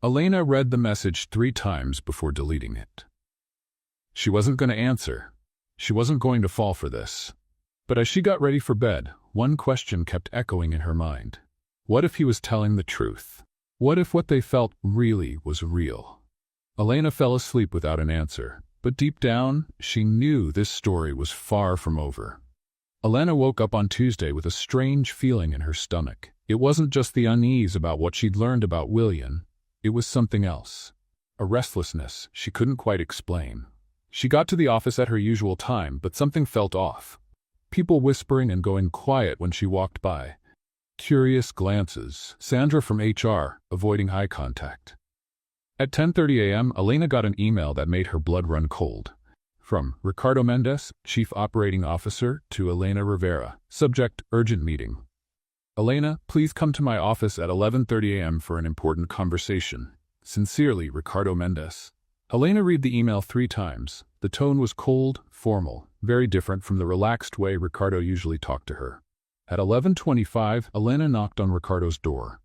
Elena read the message 3 times before deleting it. She wasn't going to answer. She wasn't going to fall for this. But as she got ready for bed, one question kept echoing in her mind. What if he was telling the truth? What if what they felt really was real? Elena fell asleep without an answer, but deep down, she knew this story was far from over. Elena woke up on Tuesday with a strange feeling in her stomach. It wasn't just the unease about what she'd learned about William. It was something else. A restlessness she couldn't quite explain. She got to the office at her usual time, but something felt off. People whispering and going quiet when she walked by. Curious glances. Sandra from HR, avoiding eye contact. At 10:30 a.m., Elena got an email that made her blood run cold. From Ricardo Mendez, Chief Operating Officer, to Elena Rivera. Subject, urgent meeting. Elena, please come to my office at 11:30 a.m. for an important conversation. Sincerely, Ricardo Mendez. Elena read the email 3 times. The tone was cold, formal, very different from the relaxed way Ricardo usually talked to her. At 11:25, Elena knocked on Ricardo's door.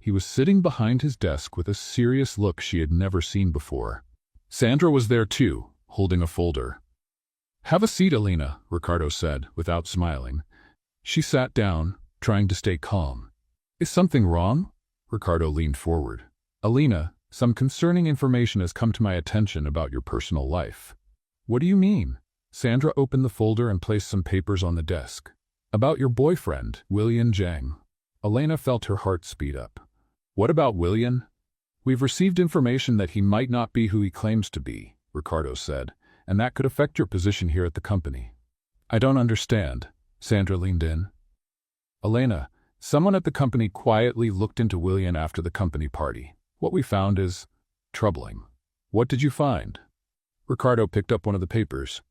He was sitting behind his desk with a serious look she had never seen before. Sandra was there too, holding a folder. "Have a seat, Elena," Ricardo said, without smiling. She sat down, trying to stay calm. "Is something wrong?" Ricardo leaned forward. "Elena, some concerning information has come to my attention about your personal life." "What do you mean?" Sandra opened the folder and placed some papers on the desk. "About your boyfriend, William Zhang." Elena felt her heart speed up. "What about William?" "We've received information that he might not be who he claims to be," Ricardo said, "and that could affect your position here at the company." "I don't understand." Sandra leaned in. "Elena, someone at the company quietly looked into William after the company party. What we found is troubling." "What did you find?" Ricardo picked up one of the papers.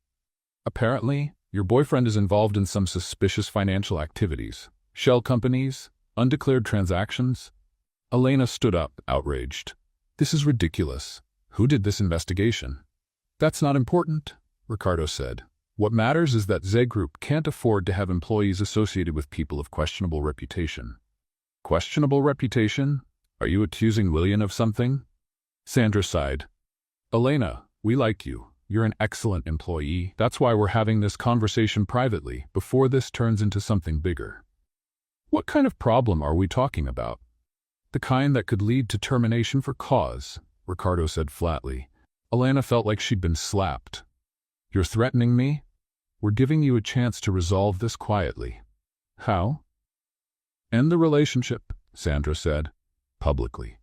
"Apparently, your boyfriend is involved in some suspicious financial activities. Shell companies, undeclared transactions." Elena stood up, outraged. "This is ridiculous. Who did this investigation?" "That's not important," Ricardo said. "What matters is that Z Group can't afford to have employees associated with people of questionable reputation." "Questionable reputation? Are you accusing William of something?" Sandra sighed. "Elena, we like you. You're an excellent employee. That's why we're having this conversation privately, before this turns into something bigger." "What kind of problem are we talking about?" "The kind that could lead to termination for cause," Ricardo said flatly. Elena felt like she'd been slapped. "You're threatening me? We're giving you a chance to resolve this quietly." "How?" "End the relationship," Sandra said, publicly.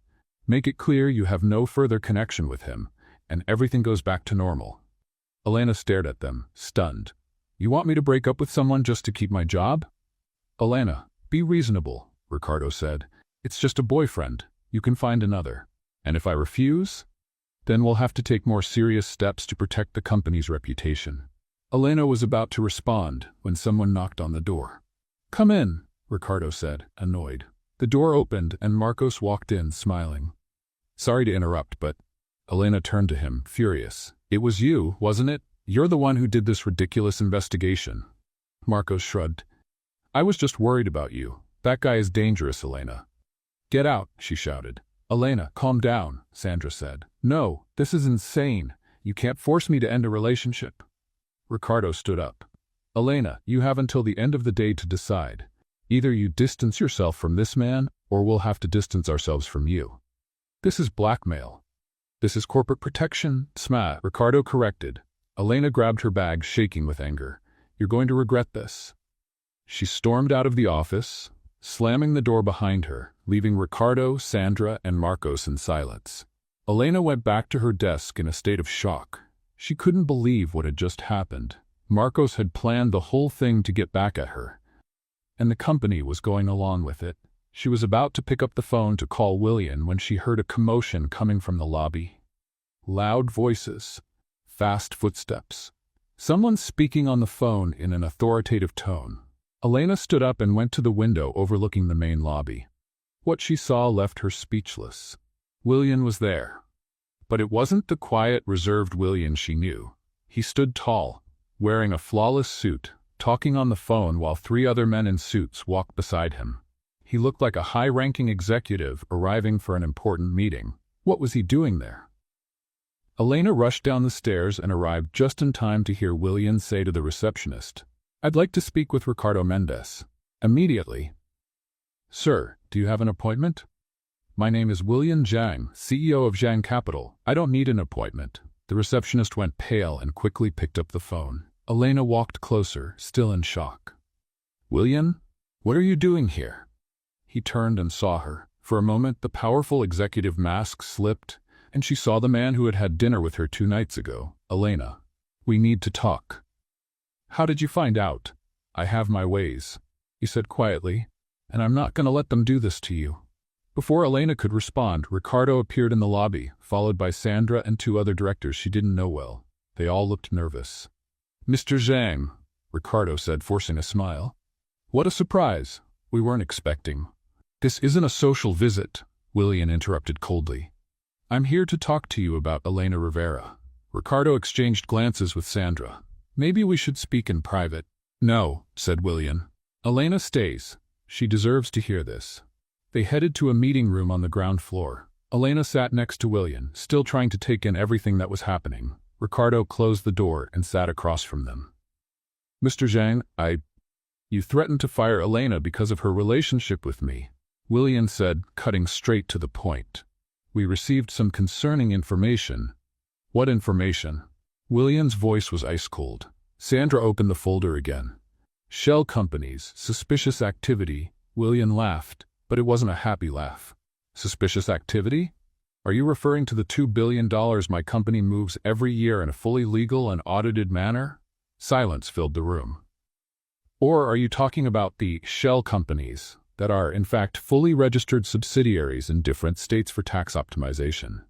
"Make it clear you have no further connection with him, and everything goes back to normal." Elena stared at them, stunned. "You want me to break up with someone just to keep my job?" "Elena, be reasonable," Ricardo said. "It's just a boyfriend. You can find another. And if I refuse, then we'll have to take more serious steps to protect the company's reputation." Elena was about to respond when someone knocked on the door. "Come in," Ricardo said, annoyed. The door opened and Marcos walked in, smiling. "Sorry to interrupt, but..." Elena turned to him, furious. "It was you, wasn't it? You're the one who did this ridiculous investigation." Marcos shrugged. "I was just worried about you. That guy is dangerous, Elena." "Get out," she shouted. "Elena, calm down," Sandra said. "No, this is insane. You can't force me to end a relationship." Ricardo stood up. "Elena, you have until the end of the day to decide. Either you distance yourself from this man, or we'll have to distance ourselves from you." "This is blackmail." "This is corporate protection, SMA," Ricardo corrected. Elena grabbed her bag, shaking with anger. "You're going to regret this." She stormed out of the office, slamming the door behind her, leaving Ricardo, Sandra, and Marcos in silence. Elena went back to her desk in a state of shock. She couldn't believe what had just happened. Marcos had planned the whole thing to get back at her, and the company was going along with it. She was about to pick up the phone to call William when she heard a commotion coming from the lobby. Loud voices, fast footsteps. Someone speaking on the phone in an authoritative tone. Elena stood up and went to the window overlooking the main lobby. What she saw left her speechless. William was there. But it wasn't the quiet, reserved William she knew. He stood tall, wearing a flawless suit, talking on the phone while 3 other men in suits walked beside him. He looked like a high-ranking executive arriving for an important meeting. What was he doing there? Elena rushed down the stairs and arrived just in time to hear William say to the receptionist, "I'd like to speak with Ricardo Mendez." Immediately. "Sir, do you have an appointment?" "My name is William Zhang, CEO of Zhang Capital. I don't need an appointment." The receptionist went pale and quickly picked up the phone. Elena walked closer, still in shock. "William, what are you doing here?" He turned and saw her. For a moment, the powerful executive mask slipped, and she saw the man who had had dinner with her 2 nights ago. "Elena, we need to talk." "How did you find out?" "I have my ways," he said quietly, "and I'm not going to let them do this to you." Before Elena could respond, Ricardo appeared in the lobby, followed by Sandra and two other directors she didn't know well. They all looked nervous. "Mr. Zhang," Ricardo said, forcing a smile. "What a surprise. We weren't expecting." "This isn't a social visit," William interrupted coldly. "I'm here to talk to you about Elena Rivera." Ricardo exchanged glances with Sandra. "Maybe we should speak in private." "No," said William. "Elena stays. She deserves to hear this." They headed to a meeting room on the ground floor. Elena sat next to William, still trying to take in everything that was happening. Ricardo closed the door and sat across from them. "Mr. Zhang, you threatened to fire Elena because of her relationship with me," William said, cutting straight to the point. "We received some concerning information." "What information?" William's voice was ice cold. Sandra opened the folder again. "Shell companies, suspicious activity." William laughed, but it wasn't a happy laugh. "Suspicious activity? Are you referring to the $2 billion my company moves every year in a fully legal and audited manner?" Silence filled the room. "Or are you talking about the shell companies that are, in fact, fully registered subsidiaries in different states for tax optimization?"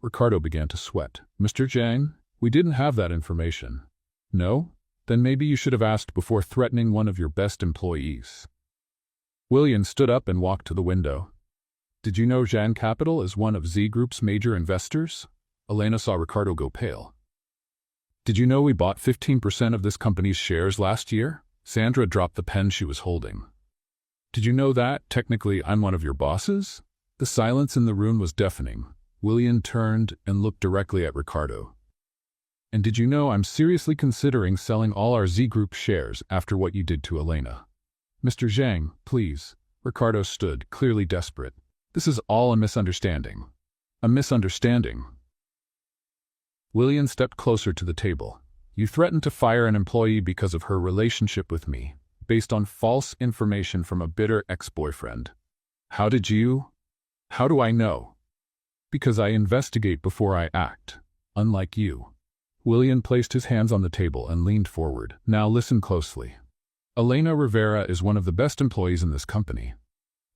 Ricardo began to sweat. "Mr. Zhang, we didn't have that information." "No? Then maybe you should have asked before threatening one of your best employees." William stood up and walked to the window. "Did you know Zhang Capital is one of Z Group's major investors?" Elena saw Ricardo go pale. "Did you know we bought 15% of this company's shares last year?" Sandra dropped the pen she was holding. "Did you know that, technically, I'm one of your bosses?" The silence in the room was deafening. William turned and looked directly at Ricardo. "And did you know I'm seriously considering selling all our Z Group shares after what you did to Elena?" "Mr. Zhang, please." Ricardo stood, clearly desperate. "This is all a misunderstanding." "A misunderstanding?" William stepped closer to the table. "You threatened to fire an employee because of her relationship with me, based on false information from a bitter ex-boyfriend. How did you? How do I know?" "Because I investigate before I act, unlike you." William placed his hands on the table and leaned forward. "Now listen closely. Elena Rivera is one of the best employees in this company.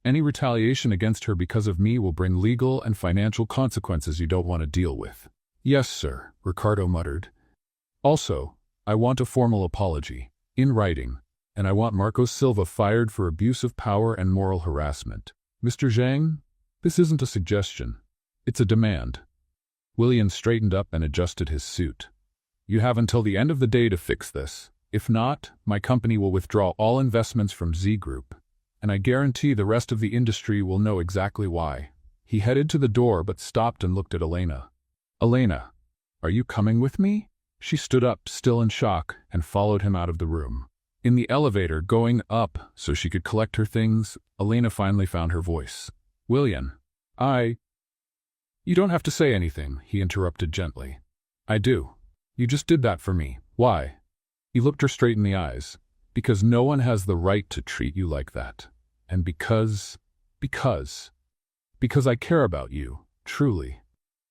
Any retaliation against her because of me will bring legal and financial consequences you don't want to deal with." "Yes, sir," Ricardo muttered. "Also, I want a formal apology, in writing, and I want Marcos Silva fired for abuse of power and moral harassment." "Mr. Zhang, this isn't a suggestion. It's a demand." William straightened up and adjusted his suit. "You have until the end of the day to fix this. If not, my company will withdraw all investments from Z Group, and I guarantee the rest of the industry will know exactly why." He headed to the door but stopped and looked at Elena. "Elena, are you coming with me?" She stood up, still in shock, and followed him out of the room. In the elevator, going up so she could collect her things, Elena finally found her voice. "William, You don't have to say anything," he interrupted gently. "I do. You just did that for me. Why?" He looked her straight in the eyes. "Because no one has the right to treat you like that. And because I care about you, truly."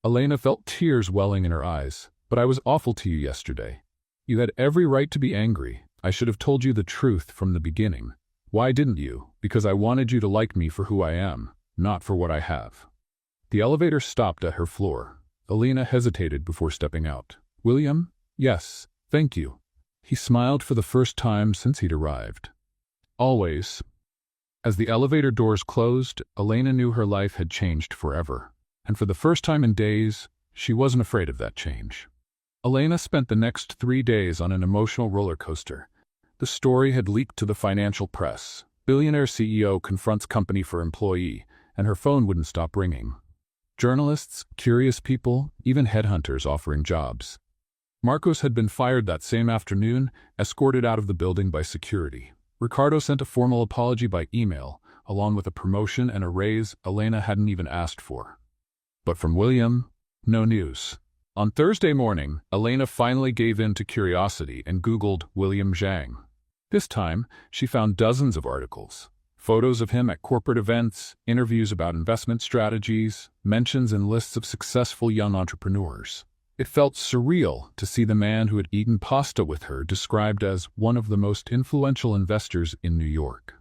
Elena felt tears welling in her eyes. "But I was awful to you yesterday. You had every right to be angry. I should have told you the truth from the beginning. Why didn't you? Because I wanted you to like me for who I am, not for what I have." The elevator stopped at her floor. Elena hesitated before stepping out. "William? Yes, thank you." He smiled for the first time since he'd arrived. "Always." As the elevator doors closed, Elena knew her life had changed forever. And for the first time in days, she wasn't afraid of that change. Elena spent the next 3 days on an emotional roller coaster. The story had leaked to the financial press. Billionaire CEO confronts company for employee, and her phone wouldn't stop ringing. Journalists, curious people, even headhunters offering jobs. Marcos had been fired that same afternoon, escorted out of the building by security. Ricardo sent a formal apology by email, along with a promotion and a raise Elena hadn't even asked for. But from William, no news. On Thursday morning, Elena finally gave in to curiosity and Googled William Zhang. This time, she found dozens of articles. Photos of him at corporate events, interviews about investment strategies, mentions and lists of successful young entrepreneurs. It felt surreal to see the man who had eaten pasta with her described as one of the most influential investors in New York.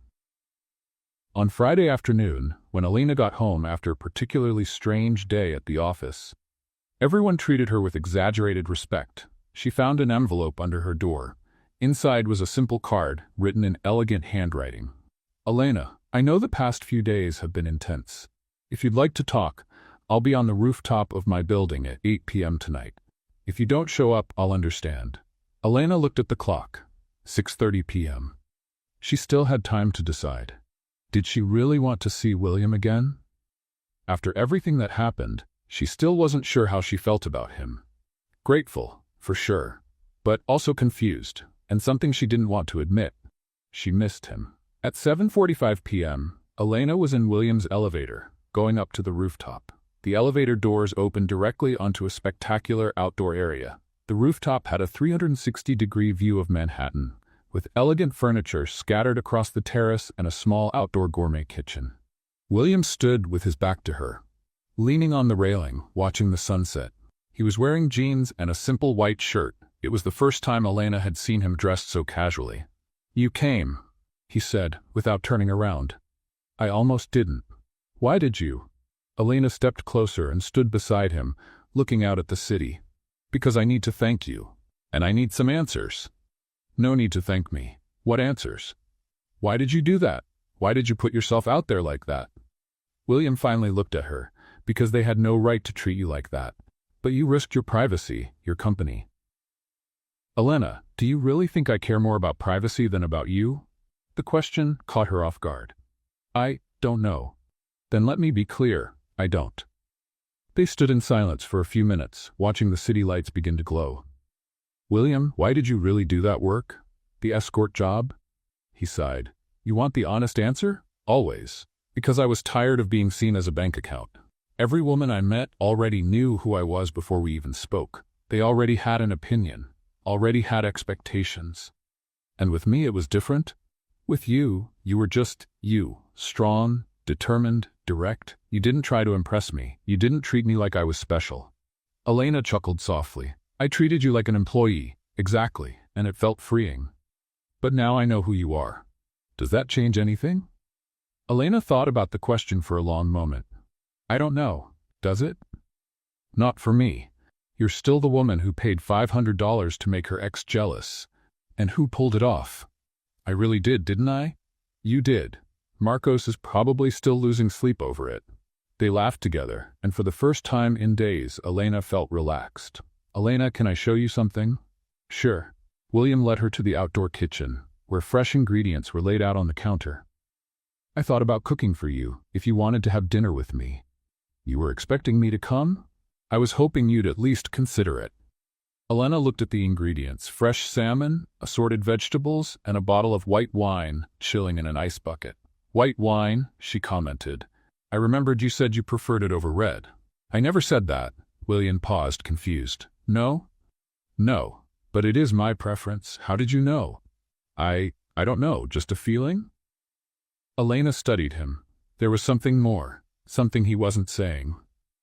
On Friday afternoon, when Elena got home after a particularly strange day at the office. Everyone treated her with exaggerated respect. She found an envelope under her door. Inside was a simple card, written in elegant handwriting. Elena, I know the past few days have been intense. If you'd like to talk, I'll be on the rooftop of my building at 8 p.m. tonight. If you don't show up, I'll understand. Elena looked at the clock. 6:30 p.m. She still had time to decide. Did she really want to see William again? After everything that happened, she still wasn't sure how she felt about him. Grateful, for sure, but also confused, and something she didn't want to admit. She missed him. At 7:45 p.m., Elena was in William's elevator, going up to the rooftop. The elevator doors opened directly onto a spectacular outdoor area. The rooftop had a 360-degree view of Manhattan, with elegant furniture scattered across the terrace and a small outdoor gourmet kitchen. William stood with his back to her, leaning on the railing, watching the sunset. He was wearing jeans and a simple white shirt. It was the first time Elena had seen him dressed so casually. "You came," he said, without turning around. "I almost didn't." "Why did you?" Elena stepped closer and stood beside him, looking out at the city. "Because I need to thank you, and I need some answers." "No need to thank me. What answers? Why did you do that? Why did you put yourself out there like that?" William finally looked at her. "Because they had no right to treat you like that. But you risked your privacy, your company." "Elena, do you really think I care more about privacy than about you?" The question caught her off guard. "I don't know." "Then let me be clear, I don't." They stood in silence for a few minutes, watching the city lights begin to glow. "William, why did you really do that work? The escort job?" He sighed. "You want the honest answer? Always. Because I was tired of being seen as a bank account. Every woman I met already knew who I was before we even spoke. They already had an opinion, already had expectations. And with me it was different. With you, you were just you, strong, determined, direct. You didn't try to impress me. You didn't treat me like I was special." Elena chuckled softly. "I treated you like an employee, exactly, and it felt freeing. But now I know who you are. Does that change anything?" Elena thought about the question for a long moment. "I don't know. Does it?" "Not for me. You're still the woman who paid $500 to make her ex jealous. And who pulled it off?" "I really did, didn't I?" "You did. Marcos is probably still losing sleep over it." They laughed together, and for the first time in days, Elena felt relaxed. "Elena, can I show you something?" "Sure." William led her to the outdoor kitchen, where fresh ingredients were laid out on the counter. "I thought about cooking for you, if you wanted to have dinner with me." "You were expecting me to come?" "I was hoping you'd at least consider it." Elena looked at the ingredients: fresh salmon, assorted vegetables, and a bottle of white wine chilling in an ice bucket. "White wine," she commented. "I remembered you said you preferred it over red." "I never said that." William paused, confused. "No?" "No. But it is my preference. How did you know?" I don't know, just a feeling?" Elena studied him. There was something more, something he wasn't saying.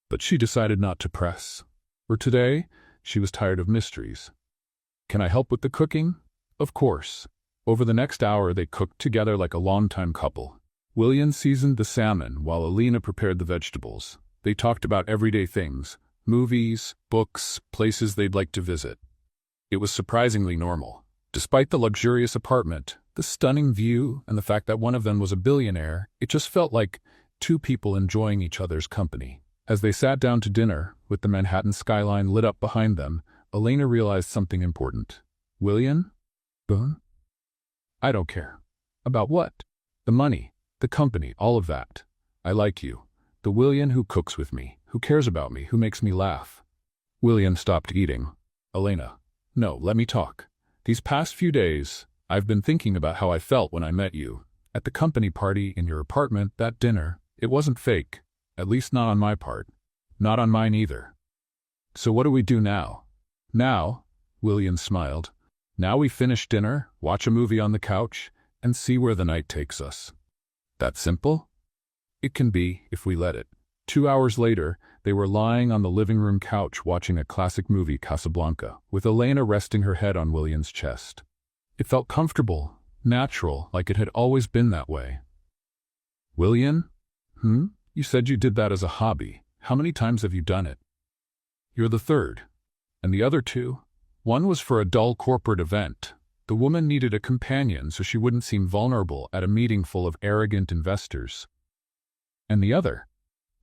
But she decided not to press. For today, she was tired of mysteries. "Can I help with the cooking?" "Of course." Over the next hour they cooked together like a longtime couple. William seasoned the salmon while Elena prepared the vegetables. They talked about everyday things: movies, books, places they'd like to visit. It was surprisingly normal. Despite the luxurious apartment, the stunning view, and the fact that one of them was a billionaire, it just felt like two people enjoying each other's company. As they sat down to dinner, with the Manhattan skyline lit up behind them, Elena realized something important. "William? Boone? I don't care." "About what?" "The money, the company, all of that. I like you. The William who cooks with me, who cares about me, who makes me laugh." William stopped eating. "Elena, no, let me talk. These past few days, I've been thinking about how I felt when I met you. At the company party in your apartment, that dinner, it wasn't fake. At least not on my part. Not on mine either." "So what do we do now?" "Now," William smiled, "now we finish dinner, watch a movie on the couch, and see where the night takes us." "That simple?" "It can be, if we let it." 2 hours later, they were lying on the living room couch watching a classic movie, Casablanca, with Elena resting her head on William's chest. It felt comfortable, natural, like it had always been that way. "William?" You said you did that as a hobby. How many times have you done it? You're the third. And the other two? One was for a dull corporate event. The woman needed a companion so she wouldn't seem vulnerable at a meeting full of arrogant investors. And the other?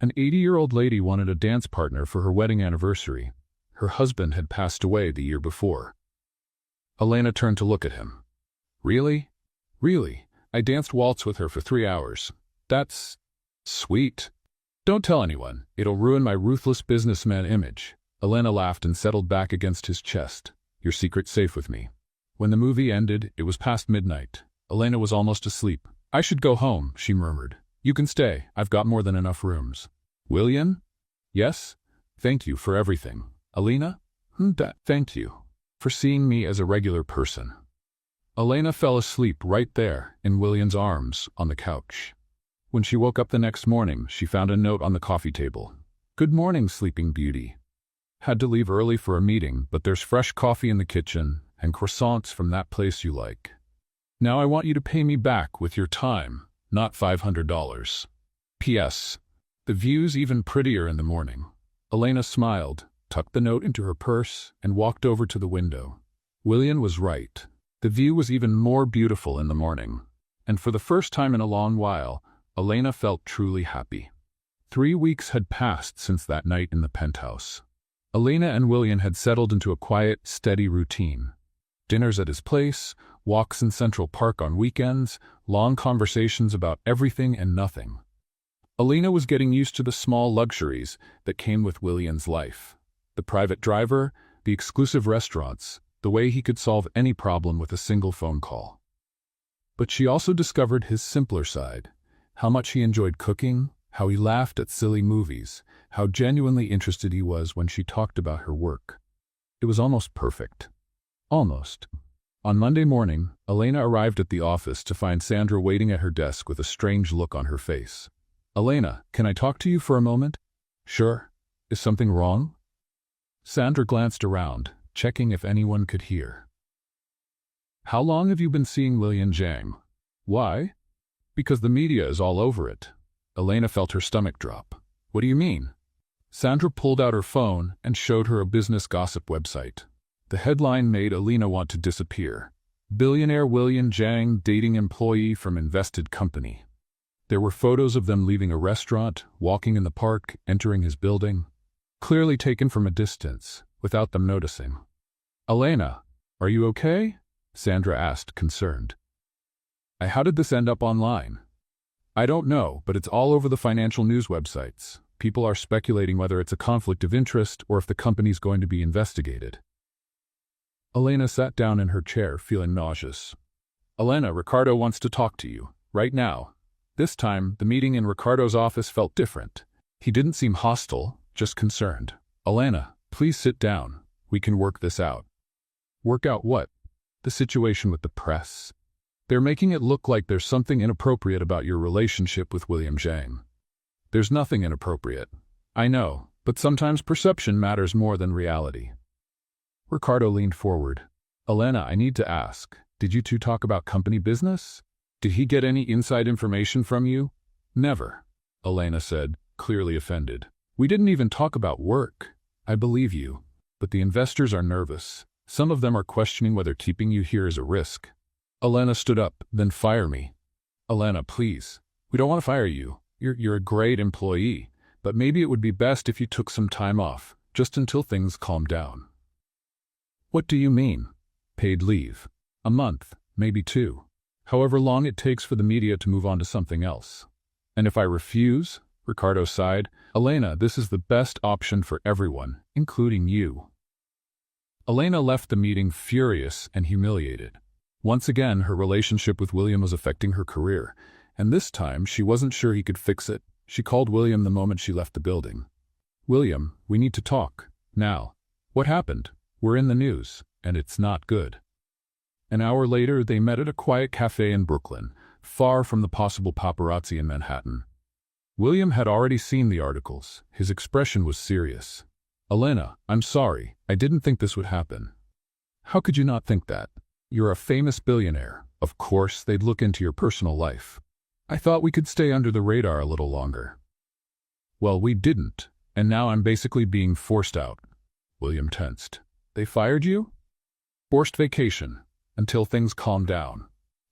An 80-year-old lady wanted a dance partner for her wedding anniversary. Her husband had passed away the year before. Elena turned to look at him. Really? Really? I danced waltz with her for 3 hours. That's sweet. Don't tell anyone. It'll ruin my ruthless businessman image. Elena laughed and settled back against his chest. Your secret's safe with me. When the movie ended, it was past midnight. Elena was almost asleep. I should go home, she murmured. You can stay. I've got more than enough rooms. William? Yes? Thank you for everything. Elena? Thank you for seeing me as a regular person. Elena fell asleep right there in William's arms on the couch. When she woke up the next morning, she found a note on the coffee table. Good morning, sleeping beauty. Had to leave early for a meeting, but there's fresh coffee in the kitchen and croissants from that place you like. Now I want you to pay me back with your time, not $500. P.S. The view's even prettier in the morning. Elena smiled, tucked the note into her purse, and walked over to the window. William was right. The view was even more beautiful in the morning. And for the first time in a long while, Elena felt truly happy. 3 weeks had passed since that night in the penthouse. Elena and William had settled into a quiet, steady routine. Dinners at his place, walks in Central Park on weekends, long conversations about everything and nothing. Elena was getting used to the small luxuries that came with William's life. The private driver, the exclusive restaurants, the way he could solve any problem with a single phone call. But she also discovered his simpler side, how much he enjoyed cooking, how he laughed at silly movies, how genuinely interested he was when she talked about her work. It was almost perfect. Almost. On Monday morning, Elena arrived at the office to find Sandra waiting at her desk with a strange look on her face. Elena, can I talk to you for a moment? Sure. Is something wrong? Sandra glanced around, checking if anyone could hear. How long have you been seeing William Zhang? Why? Because the media is all over it. Elena felt her stomach drop. What do you mean? Sandra pulled out her phone and showed her a business gossip website. The headline made Elena want to disappear. Billionaire William Zhang dating employee from invested company. There were photos of them leaving a restaurant, walking in the park, entering his building. Clearly taken from a distance, without them noticing. Elena, are you okay? Sandra asked, concerned. How did this end up online? I don't know, but it's all over the financial news websites. People are speculating whether it's a conflict of interest or if the company's going to be investigated. Elena sat down in her chair, feeling nauseous. Elena, Ricardo wants to talk to you, right now. This time, the meeting in Ricardo's office felt different. He didn't seem hostile, just concerned. Elena, please sit down. We can work this out. Work out what? The situation with the press. They're making it look like there's something inappropriate about your relationship with William Zhang. There's nothing inappropriate. I know, but sometimes perception matters more than reality. Ricardo leaned forward. Elena, I need to ask, did you two talk about company business? Did he get any inside information from you? Never, Elena said, clearly offended. We didn't even talk about work. I believe you, but the investors are nervous. Some of them are questioning whether keeping you here is a risk. Elena stood up, then fire me. Elena, please. We don't want to fire you. You're a great employee, but maybe it would be best if you took some time off, just until things calm down. What do you mean? Paid leave. A month, maybe 2. However long it takes for the media to move on to something else. And if I refuse? Ricardo sighed. Elena, this is the best option for everyone, including you. Elena left the meeting furious and humiliated. Once again, her relationship with William was affecting her career, and this time she wasn't sure he could fix it. She called William the moment she left the building. William, we need to talk. Now. What happened? We're in the news, and it's not good. An hour later, they met at a quiet cafe in Brooklyn, far from the possible paparazzi in Manhattan. William had already seen the articles. His expression was serious. Elena, I'm sorry. I didn't think this would happen. How could you not think that? You're a famous billionaire. Of course, they'd look into your personal life. I thought we could stay under the radar a little longer. Well, we didn't, and now I'm basically being forced out. William tensed. They fired you? Forced vacation, until things calm down.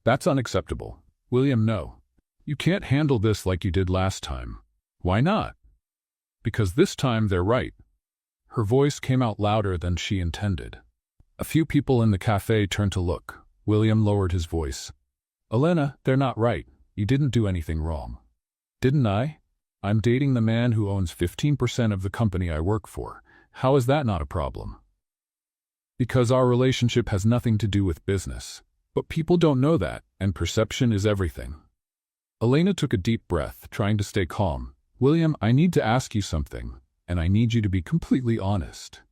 That's unacceptable. William, no. You can't handle this like you did last time. Why not? Because this time they're right. Her voice came out louder than she intended. A few people in the cafe turned to look. William lowered his voice. Elena, they're not right. You didn't do anything wrong. Didn't I? I'm dating the man who owns 15% of the company I work for. How is that not a problem? Because our relationship has nothing to do with business. But people don't know that, and perception is everything. Elena took a deep breath, trying to stay calm. William, I need to ask you something, and I need you to be completely honest.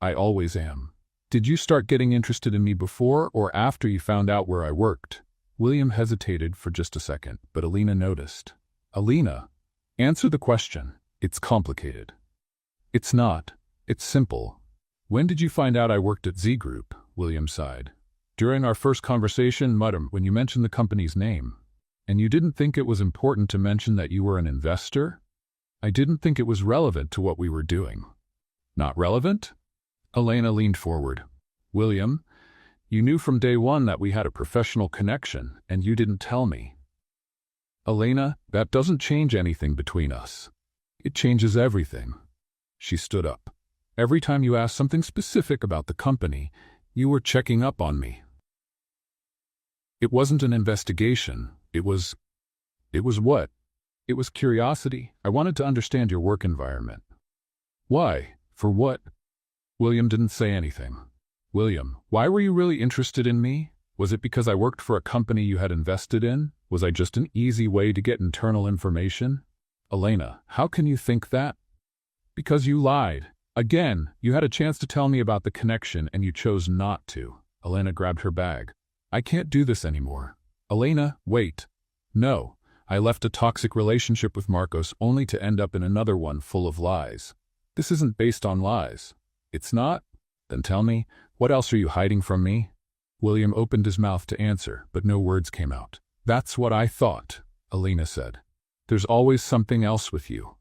I always am. Did you start getting interested in me before or after you found out where I worked? William hesitated for just a second, but Elena noticed. Elena, answer the question. It's complicated. It's not. It's simple. When did you find out I worked at Z Group? William sighed. During our first conversation, madam, when you mentioned the company's name. And you didn't think it was important to mention that you were an investor? I didn't think it was relevant to what we were doing. Not relevant? Elena leaned forward. William, you knew from day one that we had a professional connection, and you didn't tell me. Elena, that doesn't change anything between us. It changes everything. She stood up. Every time you asked something specific about the company, you were checking up on me. It wasn't an investigation. It was what? It was curiosity. I wanted to understand your work environment. Why? For what? William didn't say anything. William, why were you really interested in me? Was it because I worked for a company you had invested in? Was I just an easy way to get internal information? Elena, how can you think that? Because you lied. Again, you had a chance to tell me about the connection and you chose not to. Elena grabbed her bag. I can't do this anymore. Elena, wait. No, I left a toxic relationship with Marcos only to end up in another one full of lies. This isn't based on lies. It's not? Then tell me, what else are you hiding from me? William opened his mouth to answer, but no words came out. That's what I thought, Elena said. There's always something else with you.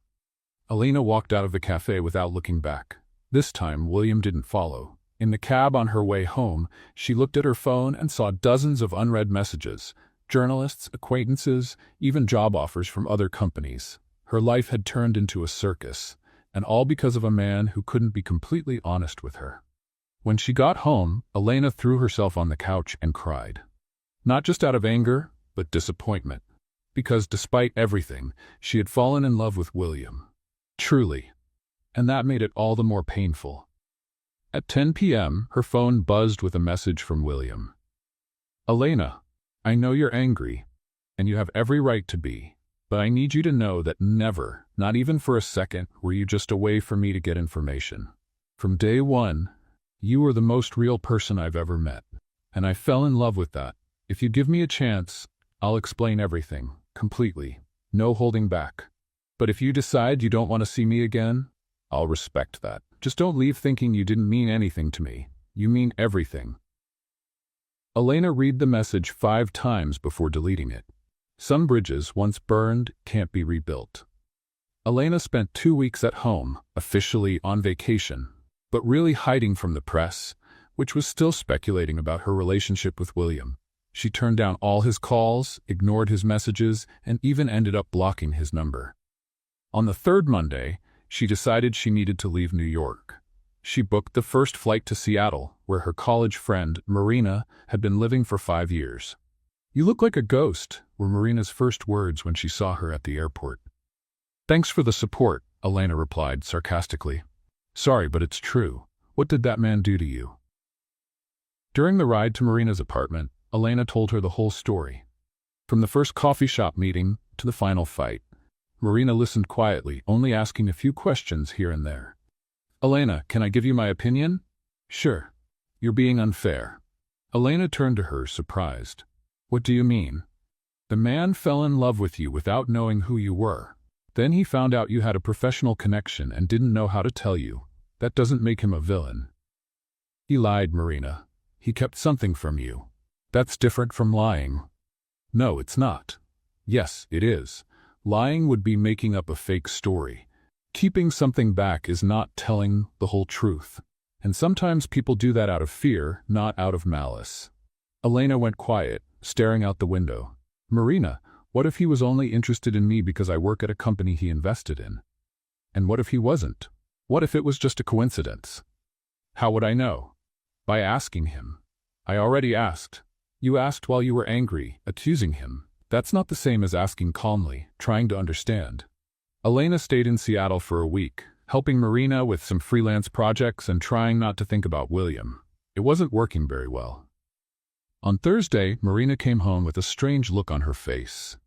Elena walked out of the cafe without looking back. This time, William didn't follow. In the cab on her way home, she looked at her phone and saw dozens of unread messages. Journalists, acquaintances, even job offers from other companies. Her life had turned into a circus, and all because of a man who couldn't be completely honest with her. When she got home, Elena threw herself on the couch and cried. Not just out of anger, but disappointment. Because despite everything, she had fallen in love with William. Truly. And that made it all the more painful. At 10 p.m., her phone buzzed with a message from William. Elena, I know you're angry, and you have every right to be, but I need you to know that never, not even for a second, were you just a way for me to get information. From day one, you were the most real person I've ever met, and I fell in love with that. If you give me a chance, I'll explain everything, completely, no holding back. But if you decide you don't want to see me again, I'll respect that. Just don't leave thinking you didn't mean anything to me. You mean everything. Elena read the message 5 times before deleting it. Some bridges, once burned, can't be rebuilt. Elena spent 2 weeks at home, officially on vacation, but really hiding from the press, which was still speculating about her relationship with William. She turned down all his calls, ignored his messages, and even ended up blocking his number. On the 3rd Monday, she decided she needed to leave New York. She booked the first flight to Seattle, where her college friend, Marina, had been living for 5 years. You look like a ghost, were Marina's first words when she saw her at the airport. Thanks for the support, Elena replied sarcastically. Sorry, but it's true. What did that man do to you? During the ride to Marina's apartment, Elena told her the whole story. From the first coffee shop meeting to the final fight. Marina listened quietly, only asking a few questions here and there. Elena, can I give you my opinion? Sure. You're being unfair. Elena turned to her, surprised. What do you mean? The man fell in love with you without knowing who you were. Then he found out you had a professional connection and didn't know how to tell you. That doesn't make him a villain. He lied, Marina. He kept something from you. That's different from lying. No, it's not. Yes, it is. Lying would be making up a fake story. Keeping something back is not telling the whole truth. And sometimes people do that out of fear, not out of malice. Elena went quiet, staring out the window. Marina, what if he was only interested in me because I work at a company he invested in? And what if he wasn't? What if it was just a coincidence? How would I know? By asking him. I already asked. You asked while you were angry, accusing him. That's not the same as asking calmly, trying to understand. Elena stayed in Seattle for a week, helping Marina with some freelance projects and trying not to think about William. It wasn't working very well. On Thursday, Marina came home with a strange look on her face.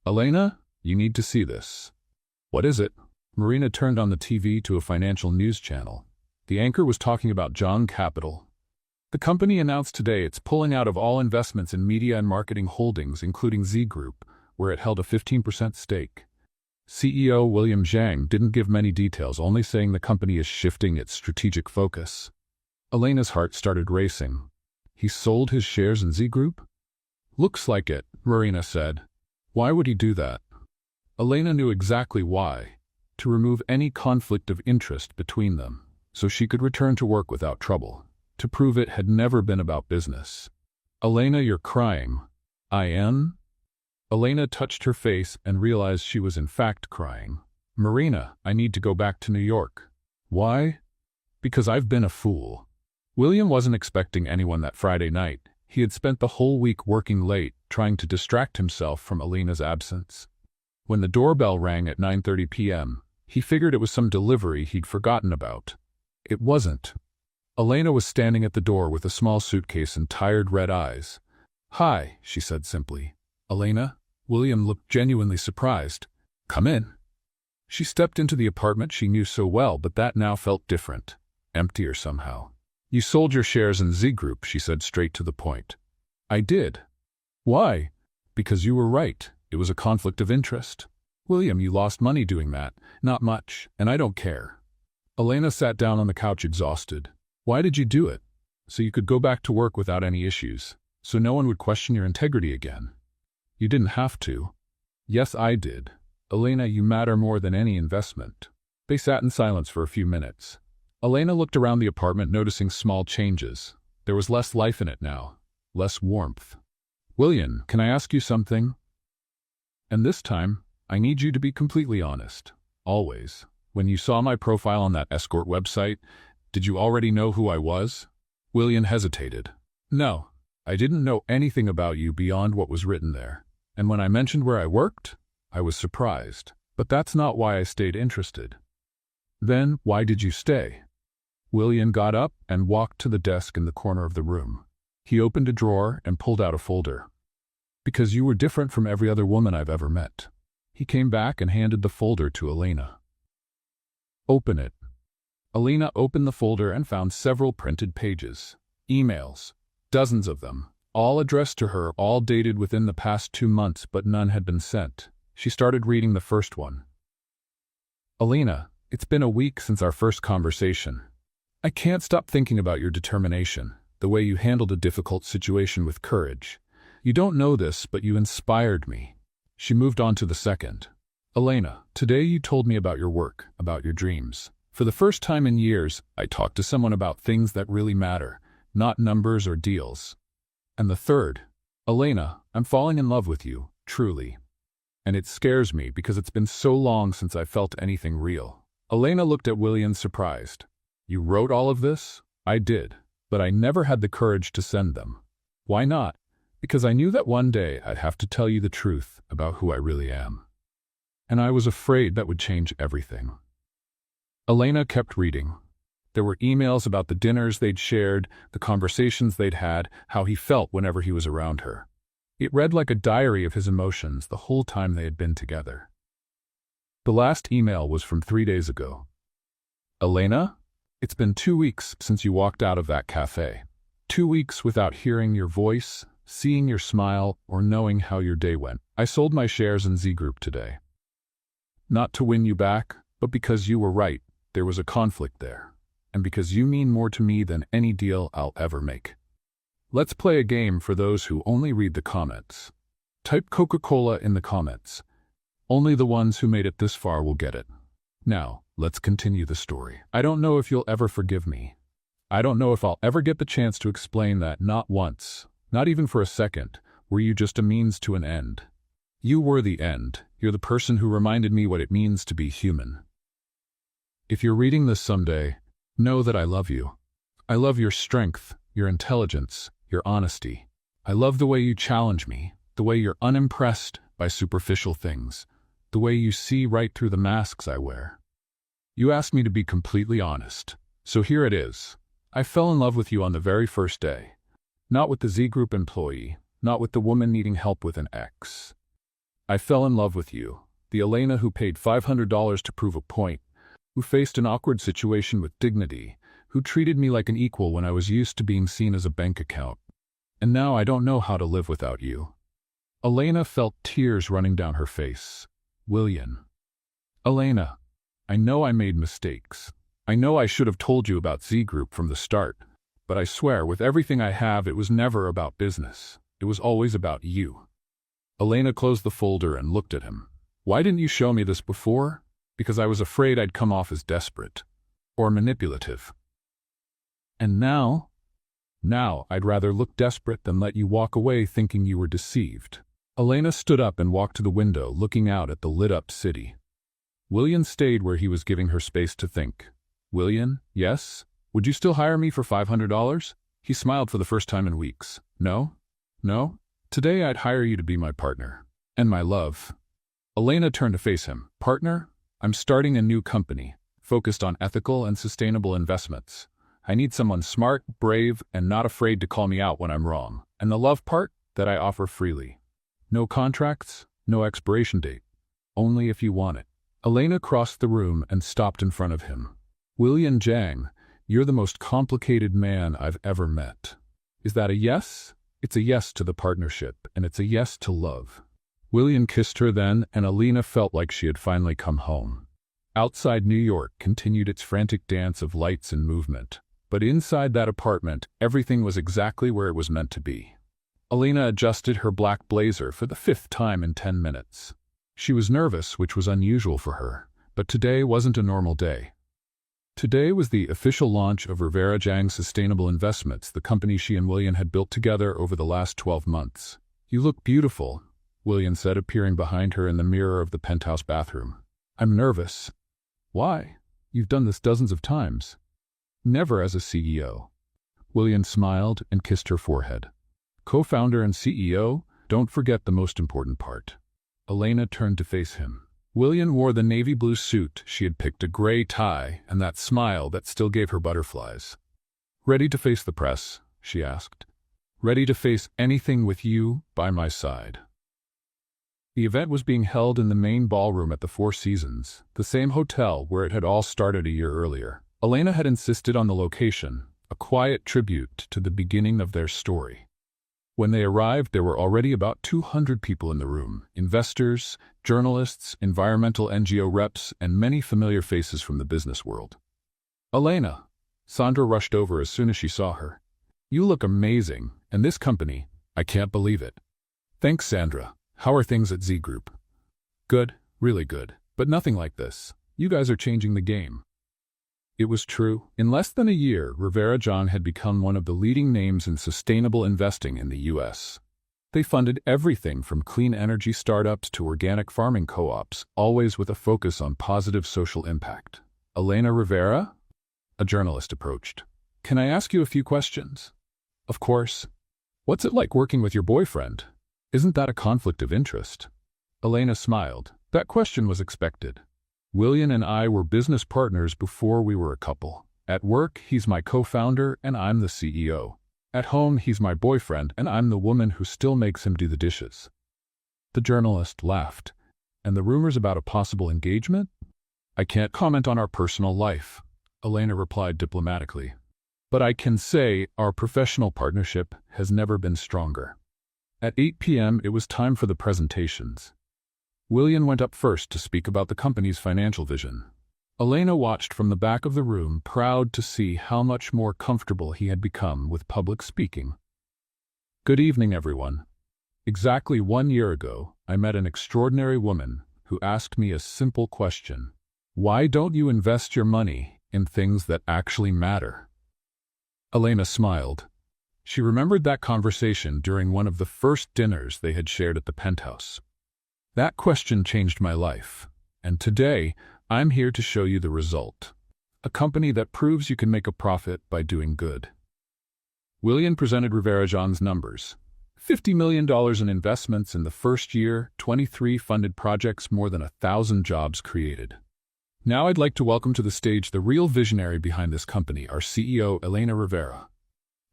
Elena, you need to see this. What is it? Marina turned on the TV to a financial news channel. The anchor was talking about John Capital. The company announced today it's pulling out of all investments in media and marketing holdings, including Z Group, where it held a 15% stake. CEO William Zhang didn't give many details, only saying the company is shifting its strategic focus. Elena's heart started racing. He sold his shares in Z Group? Looks like it, Marina said. Why would he do that? Elena knew exactly why. To remove any conflict of interest between them, so she could return to work without trouble. To prove it had never been about business. Elena, you're crying. I am? Elena touched her face and realized she was in fact crying. Marina, I need to go back to New York. Why? Because I've been a fool. William wasn't expecting anyone that Friday night. He had spent the whole week working late, trying to distract himself from Elena's absence. When the doorbell rang at 9:30 p.m., he figured it was some delivery he'd forgotten about. It wasn't. Elena was standing at the door with a small suitcase and tired red eyes. Hi, she said simply. Elena? William looked genuinely surprised. Come in. She stepped into the apartment she knew so well, but that now felt different. Emptier somehow. You sold your shares in Z Group, she said straight to the point. I did. Why? Because you were right. It was a conflict of interest. William, you lost money doing that. Not much, and I don't care. Elena sat down on the couch exhausted. Why did you do it? So you could go back to work without any issues, so no one would question your integrity again. You didn't have to. Yes, I did. Elena, you matter more than any investment. They sat in silence for a few minutes. Elena looked around the apartment, noticing small changes. There was less life in it now, less warmth. William, can I ask you something? And this time, I need you to be completely honest. Always. When you saw my profile on that escort website, did you already know who I was? William hesitated. No, I didn't know anything about you beyond what was written there. And when I mentioned where I worked, I was surprised. But that's not why I stayed interested. Then, why did you stay? William got up and walked to the desk in the corner of the room. He opened a drawer and pulled out a folder. Because you were different from every other woman I've ever met. He came back and handed the folder to Elena. Open it. Elena opened the folder and found several printed pages. Emails. Dozens of them. All addressed to her, all dated within the past 2 months, but none had been sent. She started reading the first one. Elena, it's been a week since our first conversation. I can't stop thinking about your determination, the way you handled a difficult situation with courage. You don't know this, but you inspired me. She moved on to the second. Elena, today you told me about your work, about your dreams. For the first time in years, I talked to someone about things that really matter, not numbers or deals. And the third, Elena, I'm falling in love with you, truly. And it scares me because it's been so long since I felt anything real. Elena looked at William surprised. You wrote all of this? I did, but I never had the courage to send them. Why not? Because I knew that one day I'd have to tell you the truth about who I really am. And I was afraid that would change everything. Elena kept reading. There were emails about the dinners they'd shared, the conversations they'd had, how he felt whenever he was around her. It read like a diary of his emotions the whole time they had been together. The last email was from 3 days ago. Elena, it's been 2 weeks since you walked out of that cafe. 2 weeks without hearing your voice, seeing your smile, or knowing how your day went. I sold my shares in Z Group today. Not to win you back, but because you were right, there was a conflict there. And because you mean more to me than any deal I'll ever make. Let's play a game for those who only read the comments. Type Coca-Cola in the comments. Only the ones who made it this far will get it. Now, let's continue the story. I don't know if you'll ever forgive me. I don't know if I'll ever get the chance to explain that not once, not even for a second, were you just a means to an end. You were the end. You're the person who reminded me what it means to be human. If you're reading this someday, know that I love you. I love your strength, your intelligence, your honesty. I love the way you challenge me, the way you're unimpressed by superficial things, the way you see right through the masks I wear. You asked me to be completely honest, so here it is. I fell in love with you on the very first day. Not with the Z Group employee, not with the woman needing help with an ex. I fell in love with you, the Elena who paid $500 to prove a point, who faced an awkward situation with dignity, who treated me like an equal when I was used to being seen as a bank account. And now I don't know how to live without you. Elena felt tears running down her face. William. Elena, I know I made mistakes. I know I should have told you about Z Group from the start, but I swear with everything I have it was never about business. It was always about you. Elena closed the folder and looked at him. Why didn't you show me this before? Because I was afraid I'd come off as desperate. Or manipulative. And now I'd rather look desperate than let you walk away thinking you were deceived. Elena stood up and walked to the window, looking out at the lit-up city. William stayed where he was, giving her space to think. William, yes? Would you still hire me for $500? He smiled for the first time in weeks. No? No? Today I'd hire you to be my partner. And my love. Elena turned to face him. Partner? I'm starting a new company, focused on ethical and sustainable investments. I need someone smart, brave, and not afraid to call me out when I'm wrong. And the love part, that I offer freely. No contracts, no expiration date. Only if you want it. Elena crossed the room and stopped in front of him. William Jang, you're the most complicated man I've ever met. Is that a yes? It's a yes to the partnership, and it's a yes to love. William kissed her then, and Elena felt like she had finally come home. Outside New York continued its frantic dance of lights and movement. But inside that apartment, everything was exactly where it was meant to be. Elena adjusted her black blazer for the 5th time in 10 minutes. She was nervous, which was unusual for her, but today wasn't a normal day. Today was the official launch of Rivera Zhang Sustainable Investments, the company she and William had built together over the last 12 months. You look beautiful, William said, appearing behind her in the mirror of the penthouse bathroom. I'm nervous. Why? You've done this dozens of times. Never as a CEO. William smiled and kissed her forehead. Co-founder and CEO, don't forget the most important part. Elena turned to face him. William wore the navy blue suit. She had picked a gray tie and that smile that still gave her butterflies. Ready to face the press? She asked. Ready to face anything with you by my side. The event was being held in the main ballroom at the Four Seasons, the same hotel where it had all started a year earlier. Elena had insisted on the location, a quiet tribute to the beginning of their story. When they arrived, there were already about 200 people in the room, investors, journalists, environmental NGO reps, and many familiar faces from the business world. Elena, Sandra rushed over as soon as she saw her. You look amazing, and this company, I can't believe it. Thanks, Sandra. How are things at Z Group? Good, really good, but nothing like this. You guys are changing the game. It was true. In less than a year, Rivera Zhang had become one of the leading names in sustainable investing in the U.S. They funded everything from clean energy startups to organic farming co-ops, always with a focus on positive social impact. Elena Rivera? A journalist approached. Can I ask you a few questions? Of course. What's it like working with your boyfriend? Isn't that a conflict of interest? Elena smiled. That question was expected. William and I were business partners before we were a couple. At work, he's my co-founder and I'm the CEO. At home, he's my boyfriend and I'm the woman who still makes him do the dishes. The journalist laughed. And the rumors about a possible engagement? I can't comment on our personal life, Elena replied diplomatically. But I can say our professional partnership has never been stronger. At 8 p.m., it was time for the presentations. William went up first to speak about the company's financial vision. Elena watched from the back of the room, proud to see how much more comfortable he had become with public speaking. Good evening, everyone. Exactly 1 year ago, I met an extraordinary woman who asked me a simple question. Why don't you invest your money in things that actually matter? Elena smiled. She remembered that conversation during one of the first dinners they had shared at the penthouse. That question changed my life, and today I'm here to show you the result. A company that proves you can make a profit by doing good. William presented Rivera-Jean's numbers. $50 million in investments in the first year, 23 funded projects, more than 1,000 jobs created. Now I'd like to welcome to the stage the real visionary behind this company, our CEO, Elena Rivera.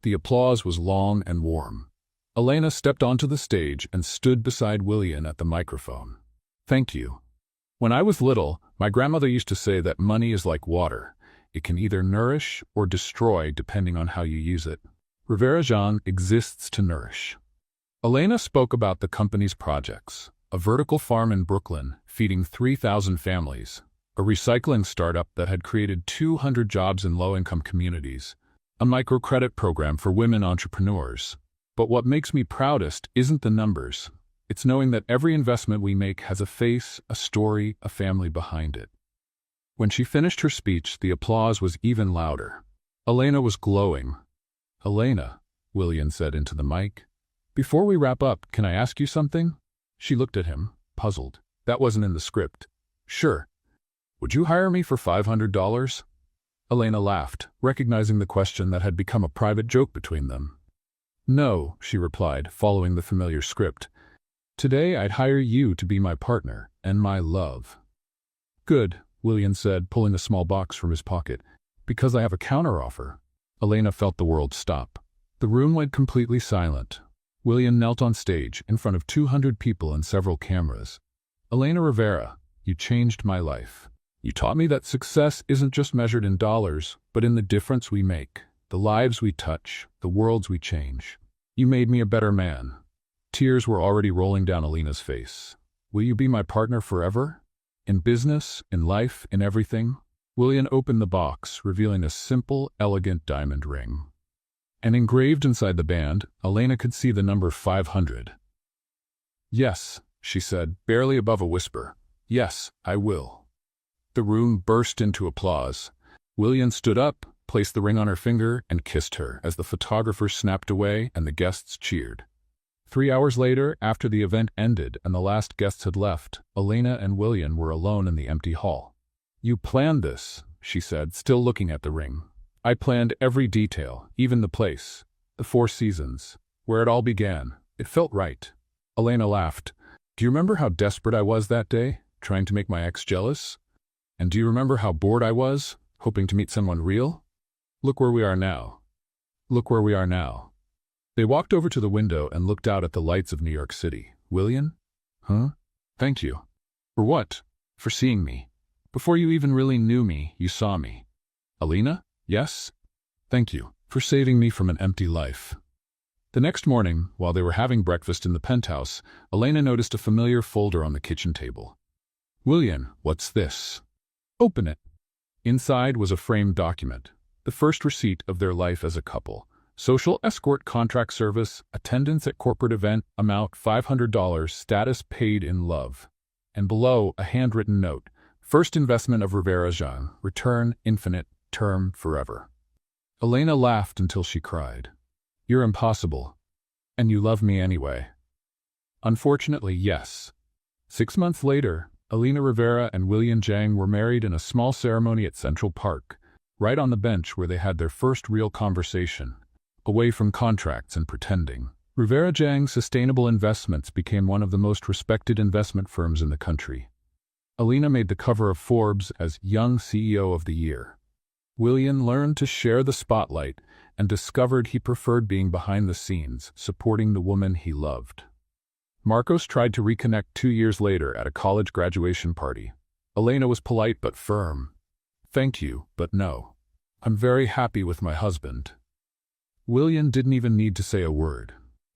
The applause was long and warm. Elena stepped onto the stage and stood beside William at the microphone. Thank you. When I was little, my grandmother used to say that money is like water. It can either nourish or destroy depending on how you use it. Rivera-Jean exists to nourish. Elena spoke about the company's projects: a vertical farm in Brooklyn feeding 3,000 families, a recycling startup that had created 200 jobs in low-income communities, a microcredit program for women entrepreneurs. But what makes me proudest isn't the numbers. It's knowing that every investment we make has a face, a story, a family behind it. When she finished her speech, the applause was even louder. Elena was glowing. Elena, William said into the mic, before we wrap up, can I ask you something? She looked at him, puzzled. That wasn't in the script. Sure. Would you hire me for $500? Elena laughed, recognizing the question that had become a private joke between them. No, she replied, following the familiar script. Today I'd hire you to be my partner and my love. Good, William said, pulling a small box from his pocket. Because I have a counteroffer. Elena felt the world stop. The room went completely silent. William knelt on stage, in front of 200 people and several cameras. Elena Rivera, you changed my life. You taught me that success isn't just measured in dollars, but in the difference we make, the lives we touch, the worlds we change. You made me a better man. Tears were already rolling down Elena's face. Will you be my partner forever? In business, in life, in everything? William opened the box, revealing a simple, elegant diamond ring. And engraved inside the band, Elena could see the number 500. Yes, she said, barely above a whisper. Yes, I will. The room burst into applause. William stood up, placed the ring on her finger, and kissed her as the photographer snapped away and the guests cheered. 3 hours later, after the event ended and the last guests had left, Elena and William were alone in the empty hall. You planned this, she said, still looking at the ring. I planned every detail, even the place, the 4 seasons, where it all began. It felt right. Elena laughed. Do you remember how desperate I was that day, trying to make my ex jealous? And do you remember how bored I was, hoping to meet someone real? Look where we are now. Look where we are now. They walked over to the window and looked out at the lights of New York City. William? Huh? Thank you. For what? For seeing me. Before you even really knew me, you saw me. Elena? Yes? Thank you for saving me from an empty life. The next morning, while they were having breakfast in the penthouse, Elena noticed a familiar folder on the kitchen table. William, what's this? Open it. Inside was a framed document, the first receipt of their life as a couple. Social escort contract service, attendance at corporate event, amount $500, status paid in love. And below, a handwritten note. First investment of Rivera-Jean, return infinite, term forever. Elena laughed until she cried. You're impossible. And you love me anyway. Unfortunately, yes. 6 months later, Elena Rivera and William Jang were married in a small ceremony at Central Park, right on the bench where they had their first real conversation, away from contracts and pretending. Rivera-Jang Sustainable Investments became one of the most respected investment firms in the country. Elena made the cover of Forbes as Young CEO of the Year. William learned to share the spotlight and discovered he preferred being behind the scenes, supporting the woman he loved. Marcos tried to reconnect 2 years later at a college graduation party. Elena was polite but firm. Thank you, but no. I'm very happy with my husband. William didn't even need to say a word.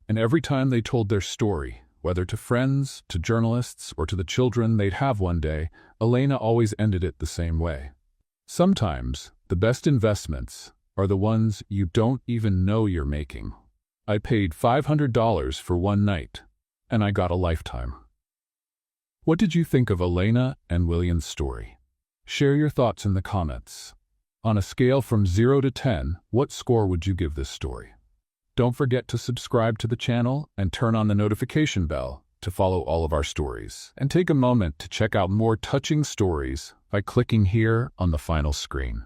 And every time they told their story, whether to friends, to journalists, or to the children they'd have one day, Elena always ended it the same way. Sometimes, the best investments are the ones you don't even know you're making. I paid $500 for one night. and I got a lifetime. What did you think of Elena and William's story? Share your thoughts in the comments. On a scale from 0 to 10, what score would you give this story? Don't forget to subscribe to the channel and turn on the notification bell to follow all of our stories. And take a moment to check out more touching stories by clicking here on the final screen.